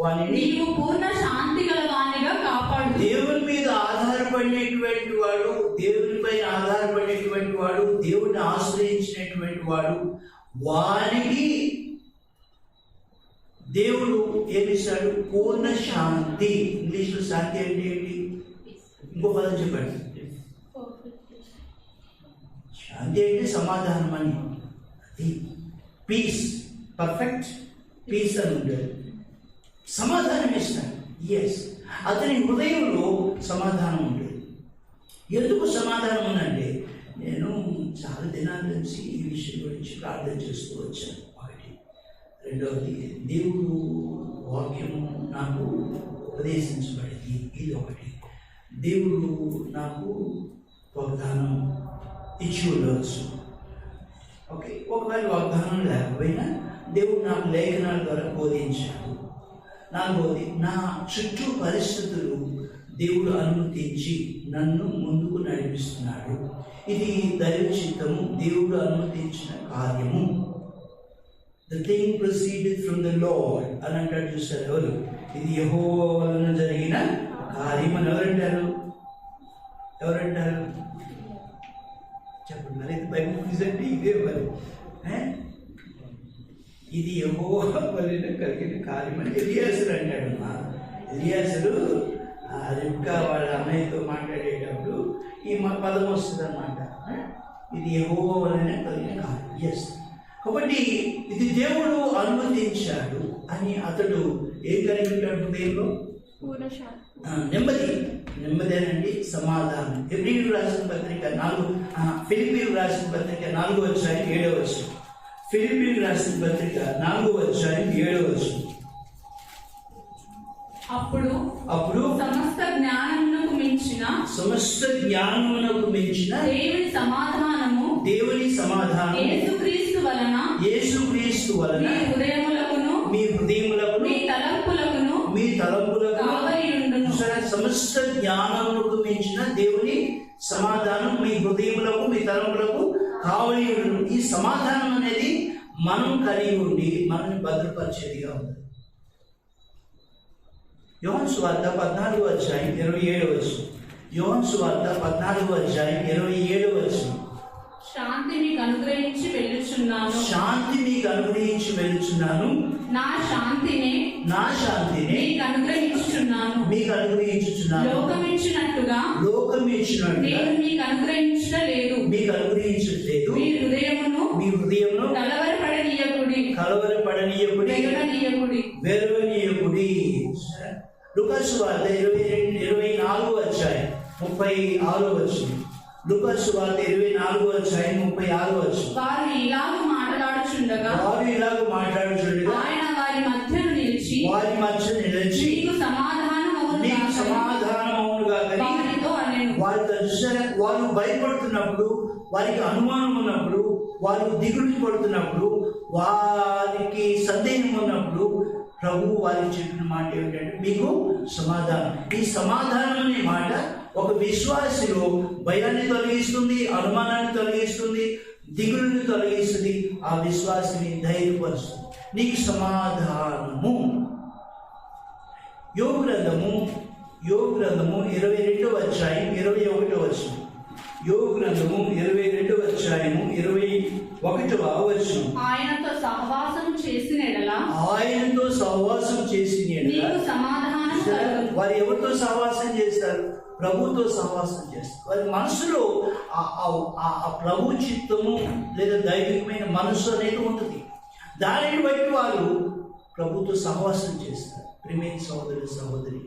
వానిని నీవు పూర్ణ శాంతి గల వానిగా కాపాడు. దేవుని మీద ఆధారపడినటువంటి వాడు, దేవునిపై ఆధారపడినటువంటి వాడు, దేవుడిని ఆశ్రయించినటువంటి వాడు, వానికి దేవుడు ఏమిస్తాడు? పూర్ణ శాంతి. ఇంగ్లీష్లో శాంతి అంటే ఏంటి? ఇంకో పదం చెప్పండి. శాంతి అంటే సమాధానం అని. అది పీస్, పర్ఫెక్ట్ పీస్ అని ఉంటుంది. సమాధానం ఇస్తాడు. ఎస్, అతని హృదయంలో సమాధానం ఉంటుంది. ఎందుకు సమాధానం ఉందంటే, నేను చాలా దినాల నుంచి ఈ విషయం గురించి ప్రార్థన చేస్తూ వచ్చాను. ఒకటి. రెండవది, దేవుడు వాక్యము నాకు ఉపదేశించబడింది. ఇది ఒకటి. దేవుడు నాకు వాగ్దానం ఇచ్చి ఉండవచ్చు. ఓకే, ఒకవేళ వాగ్దానం లేకపోయినా దేవుడు నాకు లేఖనాల ద్వారా బోధించాడు. నాలుగవది, నా చుట్టూ పరిస్థితులు దేవుడు అనుమతించి నన్ను ముందుకు నడిపిస్తున్నాడు. ఇది దైవ చిత్తము, దేవుడు అనుమతించిన కార్యము. The thing proceeded from the lord అని అంటాడు. చూస్తారు ఎవరు? ఇది యెహోవా వలన జరిగిన కార్యం అని ఎవరంటారు? చెప్పండి. మరి బైబిల్ ప్రెజెంట్ ఇదే మరి. ఇది యెహోవా వలన కలిగిన కార్యం అని ఎలియాజరు అంటాడు. ఎలియాజరు రిబ్కా వాళ్ళ అన్నయ్యతో మాట్లాడేటప్పుడు ఈ పదం వస్తుంది అన్నమాట. ఇది యెహోవా వలన కలిగిన కార్యం. ఎస్, కాబట్టి ఇది దేవుడు అనుమతించాడు అని అతడు ఏం కలిగి ఉంటాడు? హృదయంలో నెమ్మదేనండి, సమాధానం. ఫిలిప్పీయులకు రాసిన పత్రిక 4వ అధ్యాయం 7వ వచనం. ఫిలిప్పీయులకు రాసిన పత్రిక 4వ అధ్యాయం 7వ వచనం. అప్పుడు సమస్త జ్ఞానమునకు మించిన దేవుని సమాధానము యేసుక్రీస్తు వలన మీ హృదయములకు మీ తలంపులకు సమస్త జ్ఞానమునకు మించిన దేవుని సమాధానం మీ హృదయములకు మీ తలంపులకు కావలి ఉండును. ఈ సమాధానం అనేది మనం కలిగి ఉండి మనల్ని భద్రపరిచేదిగా ఉంది. యోహాను సువార్త 14వ అధ్యాయం 27వ వచనం. యోహాను సువార్త 14వ అధ్యాయం 27వ వచనం. శాంతి మీకు అనుగ్రహించి వెళ్ళుచున్నాను. నా శాంతిని మీకు అనుగ్రహించుచున్నాను. లోకం ఇచ్చినట్టుగా నేను మీకు అనుగ్రహించలేదు. మీ హృదయమును వెరవనీయకుడి. లూకాసు వార్త 24:36. లూకాసు వార్త 24:36. వారు ఇలాగ మాట్లాడుచుండగా ఆయన వారి మధ్యను నిలిచి మీకు సమాధానమవునుగా వారితో అనెను. వారు భయపడుతున్నప్పుడు, వారికి అనుమానం ఉన్నప్పుడు, వారు దిగులు పడుతున్నప్పుడు, వారికి సందేహం ఉన్నప్పుడు ప్రభు వారికి చెప్పిన మాట ఏమిటంటే మీకు సమాధానం. ఈ సమాధానం అనే మాట ఒక విశ్వాసిలో భయాన్ని తొలగిస్తుంది, అనుమానాన్ని తొలగిస్తుంది, దిగులుని తొలగిస్తుంది. ఆ విశ్వాసిని ధైర్యపరుస్తుంది. నీకు సమాధానము. యోబు గ్రంథము 22:21. యోబు గ్రంథము 22:21. ఆయనతో సహవాసం చేసిన ఎడల నీకు సమాధానం కలుగును. వారు ఎవరితో సహవాసం చేస్తారు? ప్రభుతో సహవాసం చేస్తారు. వారి మనసులో ఆ ప్రభు చిత్తము లేదా దైవికమైన మనసు అనేది ఉంటుంది. దానిని బట్టి వారు ప్రభుతో సహవాసం చేస్తారు. ప్రియమైన సహోదరి,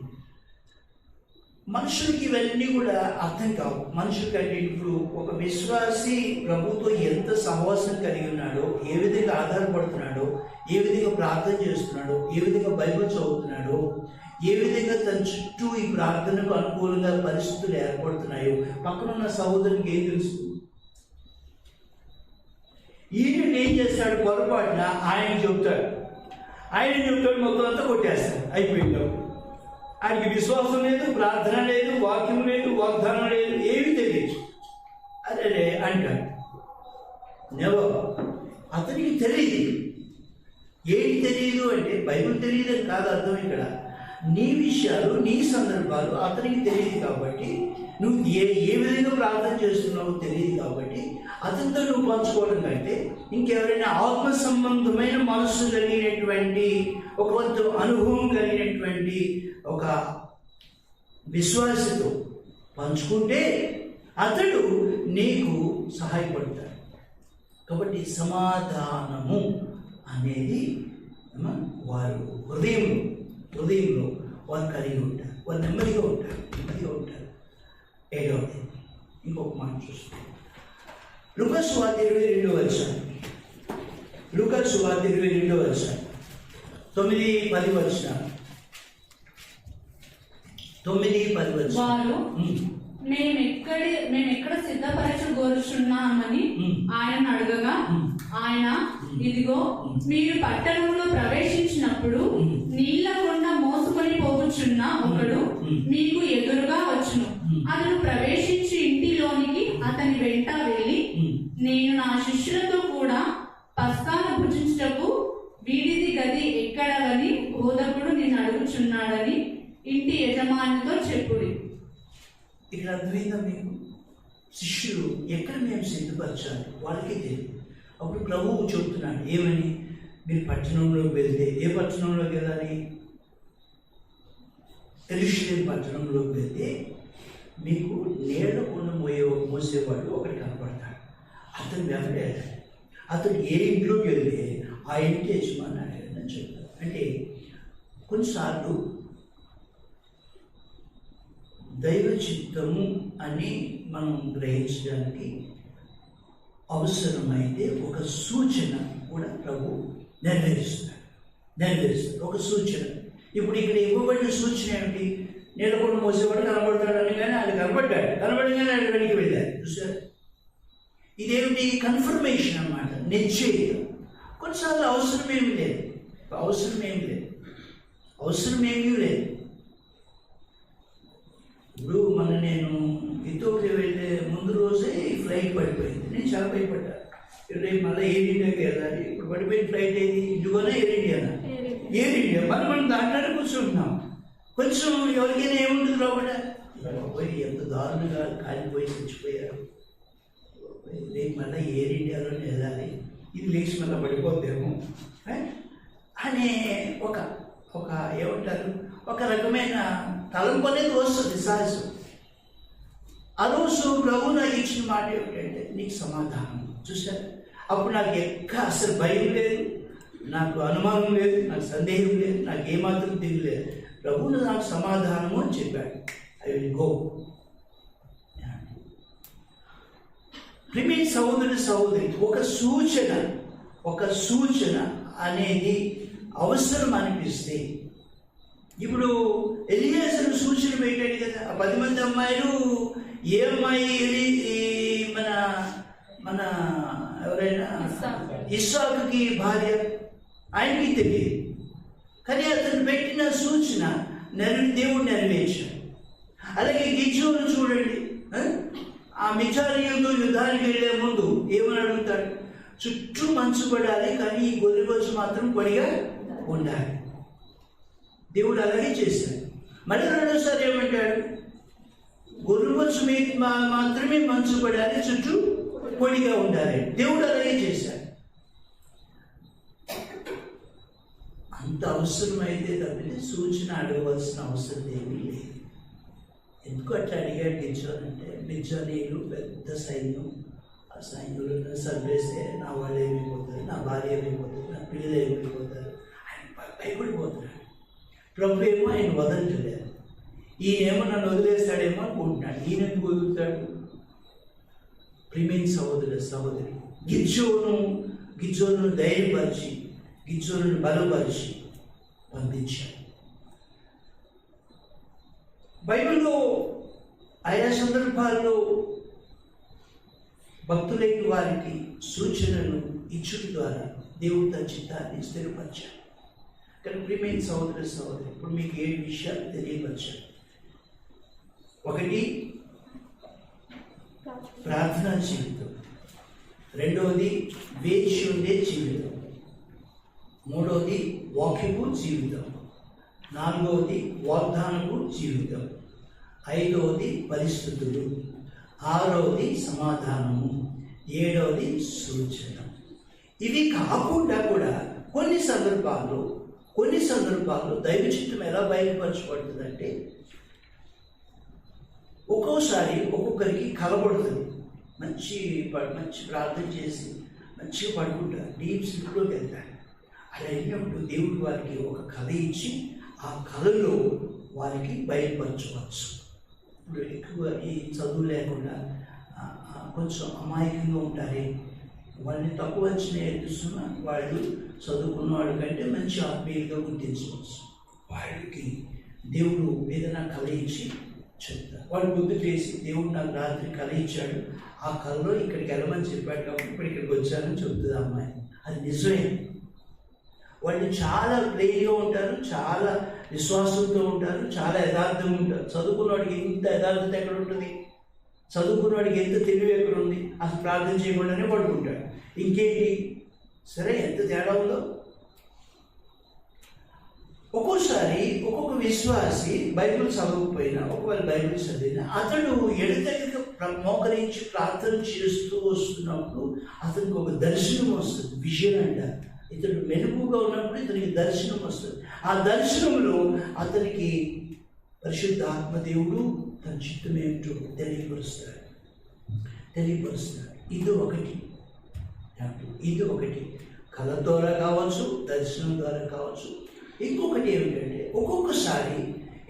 మనుషులకి ఇవన్నీ కూడా అర్థం కావు. మనుషులకంటే ఇప్పుడు ఒక విశ్వాసి ప్రభుతో ఎంత సహవాసం కలిగి ఉన్నాడో, ఏ విధంగా ఆధారపడుతున్నాడో, ఏ విధంగా ప్రార్థన చేస్తున్నాడో, ఏ విధంగా బైబిల్ చదువుతున్నాడో, ఏ విధంగా తన చుట్టూ ఈ ప్రార్థనకు అనుకూలంగా పరిస్థితులు ఏర్పడుతున్నాయో పక్కనున్న సహోదరునికి ఏం తెలుసు? ఈయన ఏం చేస్తాడు? పొరపాటున ఆయన చెప్తాడు మొత్తం అంతా కొట్టేస్తాడు. అయిపోయింది. ఆయనకి విశ్వాసం లేదు, ప్రార్థన లేదు, వాక్యం లేదు, వాగ్దానం లేదు, ఏమీ తెలియదు. అదే అంటాడు. అతనికి తెలియదు. ఏంటి తెలియదు అంటే బైబిల్ తెలియదు అని కాదు అర్థం. ఇక్కడ నీ విషయాలు, నీ సందర్భాలు అతనికి తెలియదు కాబట్టి, నువ్వు ఏ విధంగా ప్రార్థన చేస్తున్నావో తెలియదు కాబట్టి అతనితో నువ్వు పంచుకోవడం కంటే ఇంకెవరైనా ఆత్మ సంబంధమైన మనస్సు కలిగినటువంటి, ఒక కొంత అనుభవం కలిగినటువంటి ఒక విశ్వాసతో పంచుకుంటే అతడు నీకు సహాయపడతాడు. కాబట్టి సమాధానము అనేది వారు హృదయంలో వారు కలిగి ఉంటారు. వారు నెమ్మదిగా ఉంటారు. 7వది ఇంకొక మాట చూస్తాం. లూకాసు వార్త 22:9-10. 9-10 వారు మేమెక్కడ సిద్ధపరచగోరుచున్నామని ఆయన అడగగా ఆయన, ఇదిగో మీరు పట్టణంలో ప్రవేశించినప్పుడు నీళ్ల కొండ మోసుకొని పోవచ్చున్న ఒకడు మీకు ఎదురుగా వచ్చును. అతను ప్రవేశించి ఇంటిలోనికి అతని వెంట వెళ్ళి, నేను నా శిష్యులతో కూడా పస్కాను భుజించుటకు వీడిది గది ఎక్కడవని బోధకుడు నిన్ను అడుగుచున్నాడని ఇంటి యజమానితో చెప్పుడి. ఇక్కడ అర్థమైందా మీకు? శిష్యులు ఎక్కడ మేము సిద్ధపరచాలి వాళ్ళకి తెలియదు. అప్పుడు ప్రభువు చెబుతున్నాడు ఏమని? మీరు పట్టణంలోకి వెళ్తే, ఏ పట్టణంలోకి వెళ్ళాలి? యెరూషలేము పట్టణంలోకి వెళ్తే మీకు నీళ్ల కొండ మోసేవాడు ఒకటి కనపడతాడు. అతను వెంబడేయాలి. అతను ఏ ఇంట్లోకి వెళ్తే ఆ ఇంటి యజమాని అడగని చెప్తాడు. అంటే కొన్నిసార్లు దైవ చిత్తము అని మనం గ్రహించడానికి అవసరమైతే ఒక సూచన కూడా ప్రభు నెరవేరుస్తాడు. ఒక సూచన. ఇప్పుడు ఇక్కడ ఇవ్వబడిన సూచన ఏమిటి? నీళ్ళకుండా మోసేవాడు కనబడతాడని, కానీ ఆయన కనబడగానే ఆయన వెనక్కి వెళ్ళారు. చూసారు? ఇదేమిటి? కన్ఫర్మేషన్ అన్నమాట, నిశ్చయం. కొన్నిసార్లు అవసరమేమీ లేదు. ఇప్పుడు నేను ఇథియోపియా వెళ్ళే ముందు రోజే ఫ్లైట్ పడిపోయింది. నేను చాలా భయపడ్డా. రేపు మళ్ళీ ఎయిర్ ఇండియాకి వెళ్ళాలి. ఇప్పుడు పడిపోయిన ఫ్లైట్ ఏది? ఇండిగోనా, ఎయిర్ ఇండియానా? Air India. మనం దాంట్లోనే కూర్చుంటున్నాం. కొంచెం ఎవరికైనా ఏముంటుంది లోపల? ఎంత దారుణంగా కాలిపోయి చచ్చిపోయారు. రేపు మళ్ళీ ఎయిర్ ఇండియాలోనే వెళ్ళాలి. ఇది లేచి మళ్ళీ పడిపోతేమో అనే ఒక ఒక ఏమంటారు, ఒక రకమైన తలంపు అనేది వస్తుంది సహజం. ఆ రోజు ప్రభు నాకు ఇచ్చిన మాట ఏమిటంటే, నీకు సమాధానం. చూసారు, అప్పుడు నాకు అసలు భయం లేదు, నాకు అనుమానం లేదు, నాకు సందేహం లేదు, నాకు ఏమాత్రం తెలియలేదు. ప్రభువు నాకు సమాధానము అని చెప్పాడు. I will go. ప్రియమైన సహోదరి, ఒక సూచన అనేది అవసరం అనిపిస్తే, ఇప్పుడు ఎలియాజరు సూచన పెట్టాడు కదా, ఆ 10 మంది అమ్మాయిలు ఏ అమ్మాయి మన ఎవరైనా ఇస్సాకుకి భార్య, ఆయనకి తెలియదు. కానీ అతను పెట్టిన సూచన దేవుడు నెరవేర్చాడు. అలాగే గిద్యోను చూడండి, ఆ మిచారీయులతో యుద్ధానికి వెళ్ళే ముందు ఏమని అడుగుతాడు, చుట్టూ మంచు పడాలి కానీ ఈ గొర్రెబొచ్చు మాత్రం పొడిగా ఉండాలి. దేవుడు అలాగే చేశాడు. మళ్ళీ రెండోసారి ఏమంటాడు, గొర్రెబొచ్చు మీద మాత్రమే మంచు పడాలి, చుట్టూ పొడిగా ఉండాలి. దేవుడు అలాగే చేశాడు. అంత అవసరమైతే తప్పితే సూచన అడగవలసిన అవసరం ఏమీ లేదు. ఎందుకు అట్లా అడిగాడు గిద్యోను అంటే, మిద్యానీయులు పెద్ద సైన్యం, ఆ సైన్యంలో సర్వేస్తే నా వాళ్ళు ఏమైపోతారు, నా భార్య ఏమైపోతారు, నా పిల్లలు ఏమైపోతారు, ఆయన భయపడిపోతున్నాడు. ప్రభు ఏమో ఆయన వదలట్లేదు. ఈయనేమో నన్ను వదిలేస్తాడేమో అనుకుంటున్నాడు. ఈయన ఎందుకు వదులుతాడు? ప్రియమైన సహోదరి, గిద్యోను ధైర్యపరిచి, గిద్యోను బలపరిచి పంపించాడు. బైబిల్లో ఆయా సందర్భాల్లో భక్తులైన వారికి సూచనలు ఇచ్చుట ద్వారా దేవుడు తన చిత్తాన్ని స్థిరపరిచాడు. కానీ ప్రియమైన సహోదరి, ఇప్పుడు మీకు 7 విషయాలు తెలియపరిచాడు. 1, ప్రార్థనా జీవితం. 2వది వేచి ఉండే జీవితం. 3వది వాక్యపు జీవితం. 4వది వాగ్దానపు జీవితం. 5వది పరిస్థితులు. 6వది సమాధానము. 7వది సూచన. ఇవి కాకుండా కూడా కొన్ని సందర్భాల్లో దైవ చిత్తం ఎలా బయలుపరచబడుతుందంటే, ఒక్కోసారి ఒక్కొక్కరికి కలబడుతుంది. మంచి ప్రార్థన చేసి మంచిగా పడుకుంటారు, డీప్ స్లీప్లోకి వెళ్తారు. అలా వెళ్ళినప్పుడు దేవుడు వారికి ఒక కళ ఇచ్చి ఆ కళలో వారికి బయలుపరచవచ్చు. ఇప్పుడు ఎక్కువ ఈ చదువు లేకుండా కొంచెం అమాయకంగా ఉంటారే, వాళ్ళని తక్కువ అంచనా ఎత్తుస్తున్న వాళ్ళు చదువుకున్న వాడి కంటే మంచి ఆత్మీయంగా గుర్తించవచ్చు. వాళ్ళకి దేవుడు ఏదైనా కళ ఇచ్చి చెప్తారు. వాడు బుద్ధి చేసి, దేవుడు నాకు రాత్రి కళ ఇచ్చాడు, ఆ కళలో ఇక్కడికి వెళ్ళమని చెప్పాడు కాబట్టి ఇప్పుడు ఇక్కడికి వచ్చానని చెప్తుంది అమ్మాయి. అది నిజమే. వాళ్ళు చాలా ప్రేమగా ఉంటారు, చాలా విశ్వాసంతో ఉంటారు, చాలా యథార్థంగా ఉంటారు. చదువుకున్నవాడికి ఇంత యథార్థత ఎక్కడ ఉంటుంది? చదువుకున్నవాడికి ఎంత తెలివి ఎక్కడ ఉంది? అసలు ప్రార్థన చేయకుండానే పడుకుంటాడు. ఇంకేంటి? సరే, ఎంత తేడా ఉందో. ఒక్కోసారి ఒక్కొక్క విశ్వాసి బైబిల్ చదవకపోయినా, ఒకవేళ బైబిల్ చదివినా, అతడు ఎడతెగక మోకరించి ప్రార్థన చేస్తూ వస్తున్నప్పుడు అతనికి ఒక దర్శనం వస్తుంది. విజన్ అంటారు. ఇతడు మెలుగుగా ఉన్నప్పుడు ఇతనికి దర్శనం వస్తుంది. ఆ దర్శనంలో అతనికి పరిశుద్ధ ఆత్మదేవుడు తన చిత్తం ఏమిటో తెలియపరుస్తాడు. ఇది ఒకటి కళ ద్వారా కావచ్చు, దర్శనం ద్వారా కావచ్చు. ఇంకొకటి ఏమిటంటే, ఒక్కొక్కసారి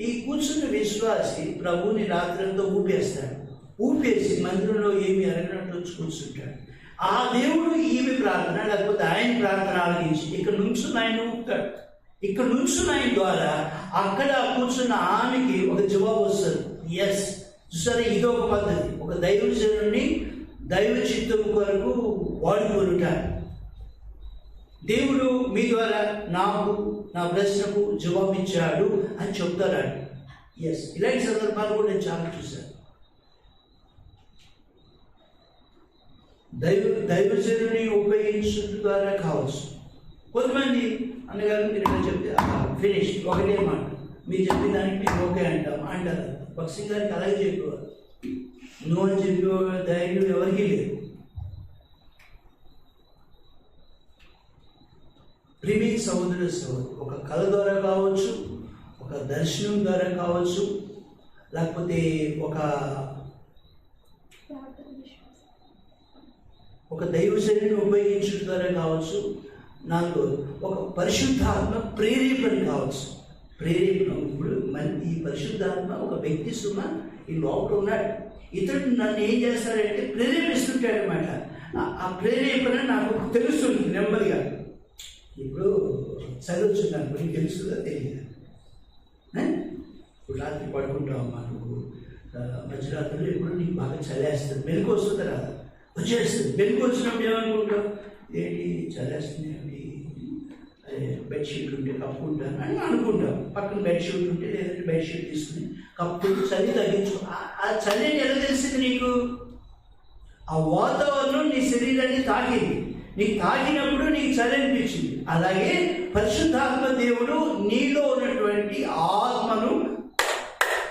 ఈ కూర్చున్న విశ్వాసి ప్రభువుని రాత్రంతా ఊపేసి మందిరంలో ఏమి అరగినట్లు వచ్చి కూర్చుంటాడు. ఆ దేవుడు ఈమె ప్రార్థన లేకపోతే ఆయన ప్రార్థన ఆలకించి ఇక్కడ నుంచున్న ఆయన ఊపుతాడు. ఇక్కడ నుంచున్న ఆయన ద్వారా అక్కడ కూర్చున్న ఆమెకి ఒక జవాబు వస్తుంది. ఎస్, సరే, ఇదొక పద్ధతి. ఒక దైవజనుడిని దైవ చిత్తం కొరకు వాడుకొనుట. దేవుడు మీ ద్వారా నాకు నా ప్రశ్నకు జవాబిచ్చాడు అని చెప్తారు. ఎస్, ఇలాంటి సందర్భాలు కూడా నేను చాలా చూశాను. దైవజనుని ఉపయోగించడం ద్వారా కావచ్చు. కొంతమంది అన్నగారు మీరు ఇలా చెప్తే ఫినిష్, ఒకటే మాట, మీరు చెప్పిన దానికి మేము ఓకే అంటారు. భక్సింగ్ గారికి అలాగే చెప్పేవారు. నువ్వు అని చెప్పేవారు ధైర్యం ఎవరికీ లేదు. ప్రిమిక్ సహోదరు ఒక కళ ద్వారా కావచ్చు, ఒక దర్శనం ద్వారా కావచ్చు, లేకపోతే ఒక దైవశైలిని ఉపయోగించడం ద్వారా కావచ్చు. 4 ఒక పరిశుద్ధాత్మ ప్రేరేపణ కావచ్చు. ప్రేరేపణ ఇప్పుడు ఈ పరిశుద్ధాత్మ ఒక వ్యక్తి ఈ లోపల ఉన్నాడు, ఇతడు నన్ను ఏం చేస్తాడంటే ప్రేరేపిస్తుంటాడు అనమాట. ఆ ప్రేరేపణ నాకు తెలుస్తుంది నెమ్మదిగా. ఇప్పుడు చదవచ్చు అనుకుని తెలుస్తుందా తెలియదు. ఇప్పుడు రాత్రి పడుకుంటావమ్మా నువ్వు, మధ్యరాత్రులు ఎప్పుడు నీకు బాగా చలేస్తుంది, మెలకు వస్తుంది రాదు, వచ్చేస్తుంది. మెలకు వచ్చినప్పుడు ఏమనుకుంటావు, ఏంటి చలేస్తుంది ఏంటి, బెడ్షీట్ ఉంటే కప్పుకుంటాను అని అనుకుంటాం. పక్కన బెడ్షీట్ ఉంటే లేదంటే బెడ్షీట్ తీసుకుని కప్పుకుంటూ చలి తగ్గించు. ఆ చలి ఎలా తెలిసింది నీకు? ఆ వాతావరణం నీ శరీరాన్ని తాకింది. నీకు తాకినప్పుడు నీకు చలి అనిపించింది. అలాగే పరిశుద్ధాత్మ దేవుడు నీలో ఉన్నటువంటి ఆత్మను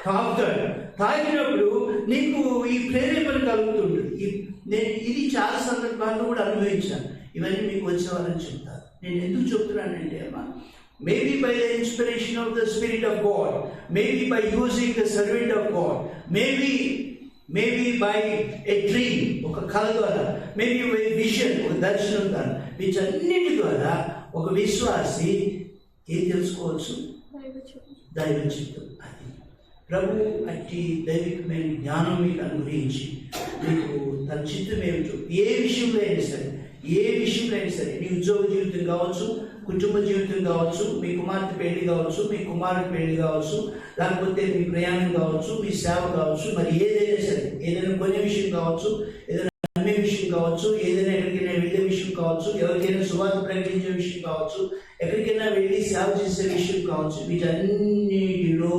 తాకుతాడు. తాకినప్పుడు నీకు ఈ ప్రేరేపణ కలుగుతుంటుంది. నేను ఇది చాలా సందర్భాల్లో కూడా అనుభవించాను. ఇవన్నీ మీకు వచ్చేవారని చెప్తాను. నేను ఎందుకు చెప్తున్నానంటే అమ్మా, maybe by the inspiration of the spirit of God, maybe by using the servant of God, maybe by A dream, ఒక కళ ద్వారా, మేబీ బై విజన్, ఒక దర్శనం ద్వారా, వీటన్నిటి ద్వారా ఒక విశ్వాసి ఏం తెలుసుకోవచ్చు? దైవ చిత్తం. అది ప్రభు అట్టి దైవికమైన జ్ఞానం మీకు అనుగ్రహించి మీకు తన చిత్తం ఏమిటో ఏ విషయంలో అయినా సరే, నీ ఉద్యోగ జీవితం కావచ్చు, కుటుంబ జీవితం కావచ్చు, మీ కుమార్తె పెళ్లి కావచ్చు, మీ కుమారుడి పెళ్లి కావచ్చు, లేకపోతే మీ ప్రయాణం కావచ్చు, మీ సేవ కావచ్చు, మరి ఏదైనా సరే, ఏదైనా కొనే విషయం కావచ్చు, ఏదైనా అమ్మే విషయం కావచ్చు, ఏదైనా ఎక్కడికైనా వెళ్ళే విషయం కావచ్చు, ఎవరికైనా సువార్త ప్రకటించే విషయం కావచ్చు, ఎక్కడికైనా వెళ్ళి సేవ చేసే విషయం కావచ్చు, వీటన్నిటిలో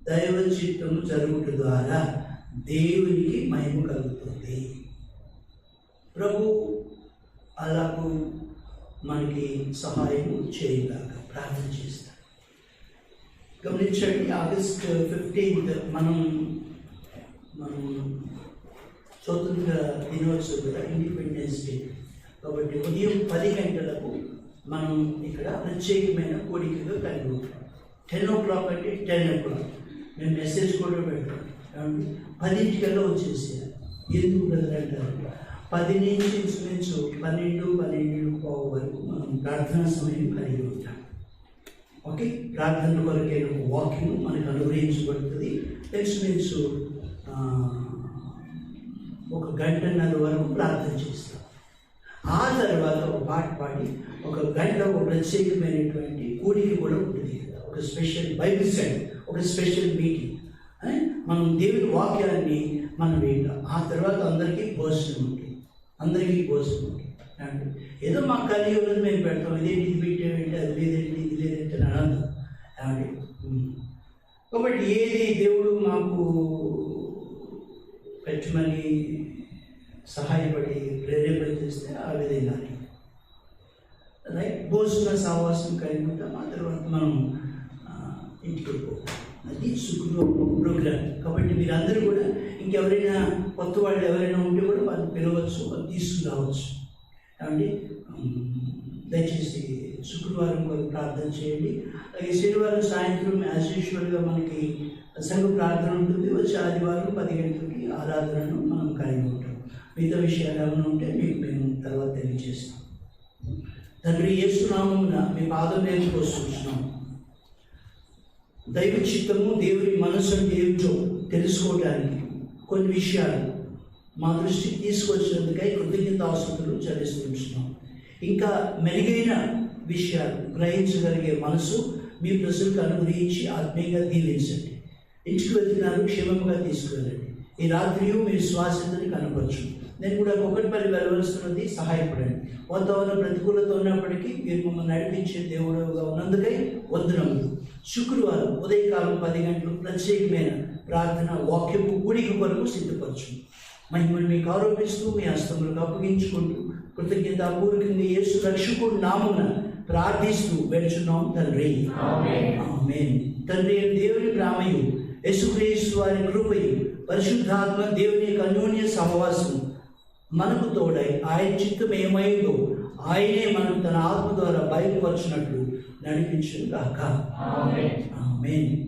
దైవ చిత్తం జరుగుట ద్వారా దేవునికి మహిమ కలుగుతుంది. ప్రభు అలాగూ మనకి సహాయం చేయగాక ప్రార్థన చేస్తాం. గమనించండి, ఆగస్ట్ 15 మనం స్వతంత్ర దినోత్సవం కదా, ఇండిపెండెన్స్ డే. కాబట్టి ఉదయం 10 గంటలకు మనం ఇక్కడ ప్రత్యేకమైన కోరికగా కలిగి ఉంటాం. 10 o'clock అంటే 10 o'clock మేము మెసేజ్ కూడా పెడతాం. 10 వచ్చేసేయాలి. ఎందుకు బ్రదర్ అంటారు? 10 నుంచి ఇంచుమించు 12-12:15 వరకు మనం ప్రార్థనా సమయం కలిగి ఉంటాం. ఓకే, ప్రార్థన కొరకైన వాక్యం మనకు అనుగ్రహించబడుతుంది. ఇంచుమించు 1 గంటన్నర వరకు ప్రార్థన చేస్తాం. ఆ తర్వాత ఒక పాట పాడి 1 గంట ఒక ప్రత్యేకమైనటువంటి కూడిక కూడా ఉంటుంది. ఒక స్పెషల్ బైబిల్ స్టడీ, ఒక స్పెషల్ మీటింగ్, మనం దేవుని వాక్యాన్ని మనం వింటాం. ఆ తర్వాత అందరికీ భోజనం ఉంటుంది. ఏదో మాకు కలిగి ఉన్నది మేము పెడతాం. ఇదేంటి ఇది పెట్టేవేంటి, అది లేదేంటి ఇది లేదంటే అని అనందం ఏమండి. కాబట్టి ఏది దేవుడు మాకు పెట్టమని సహాయపడి ప్రేరేపణ చేస్తే ఆ విధంగా రైట్ భోజన సహవాసం కలిగి ఉంటాం. ఆ తర్వాత మనం ఇంటికి వెళ్ళిపోతాం. అది శుక్రవారం ప్రోగ్రామ్. కాబట్టి మీరందరూ కూడా ఇంకెవరైనా కొత్త వాళ్ళు ఎవరైనా ఉంటే కూడా వాళ్ళు పిలవచ్చు, వాళ్ళు తీసుకురావచ్చు. కాబట్టి దయచేసి శుక్రవారం కూడా ప్రార్థన చేయండి. అలాగే శనివారం సాయంత్రం యాజ్ యూజువల్గా మనకి సంఘ ప్రార్థన ఉంటుంది. వచ్చే ఆదివారం 10 గంటలకి ఆరాధనను మనం కలిగి ఉంటాం. మిగతా విషయాలు ఏమైనా ఉంటే మీకు మేము తర్వాత తెలియజేస్తాం. తండ్రి యేసు నామమున మీ పాదం మీదకి వస్తున్నాం. దైవ చిత్తము, దేవుని మనసు అంటే ఏమిటో తెలుసుకోవడానికి కొన్ని విషయాలు మా దృష్టికి తీసుకొచ్చినందుకై కృతజ్ఞతాస్తుతులు చెల్లిస్తున్నాం. ఇంకా మెరుగైన విషయాలు గ్రహించగలిగే మనసు మీ ప్రజలకు అనుగ్రహించి ఆత్మీయంగా దీవించండి. ఇంటికి వెళ్తున్నారు, క్షేమంగా తీసుకువెళ్ళండి. ఈ రాత్రి మీరు శ్వాసతని కనపరచు. నేను కూడా ఒకటిపల్లి వెళ్ళవలసినది, సహాయపడండి. వాతావరణ ప్రతికూలత ఉన్నప్పటికీ మీరు మమ్మల్ని నడిపించే దేవుడుగా ఉన్నందుకై వందనములు. శుక్రవారం ఉదయకాలం 10 గంటలు ప్రత్యేకమైన ప్రార్థన వాక్యపు కూడిక కొరకు సిద్ధపరచు. మహిమను మీకు ఆరోపిస్తూ మీ హస్తములకు అప్పగించుకుంటూ కృతజ్ఞతాపూర్వకంగా యేసు రక్షకుడు నామమున ప్రార్థిస్తూ వెళ్తున్నాం తండ్రి. ఆమేన్. తండ్రి దేవుని ప్రేమయు, యేసుక్రీస్తు వారి కృపయు, పరిశుద్ధాత్మ దేవుని యొక్క అన్యోన్య సహవాసము మనకు తోడై ఆయన చిత్తం ఏమైందో ఆయనే మనకు తన ఆత్మ ద్వారా బయలుపరిచినట్లు నడిపించును గాక. ఆమేన్.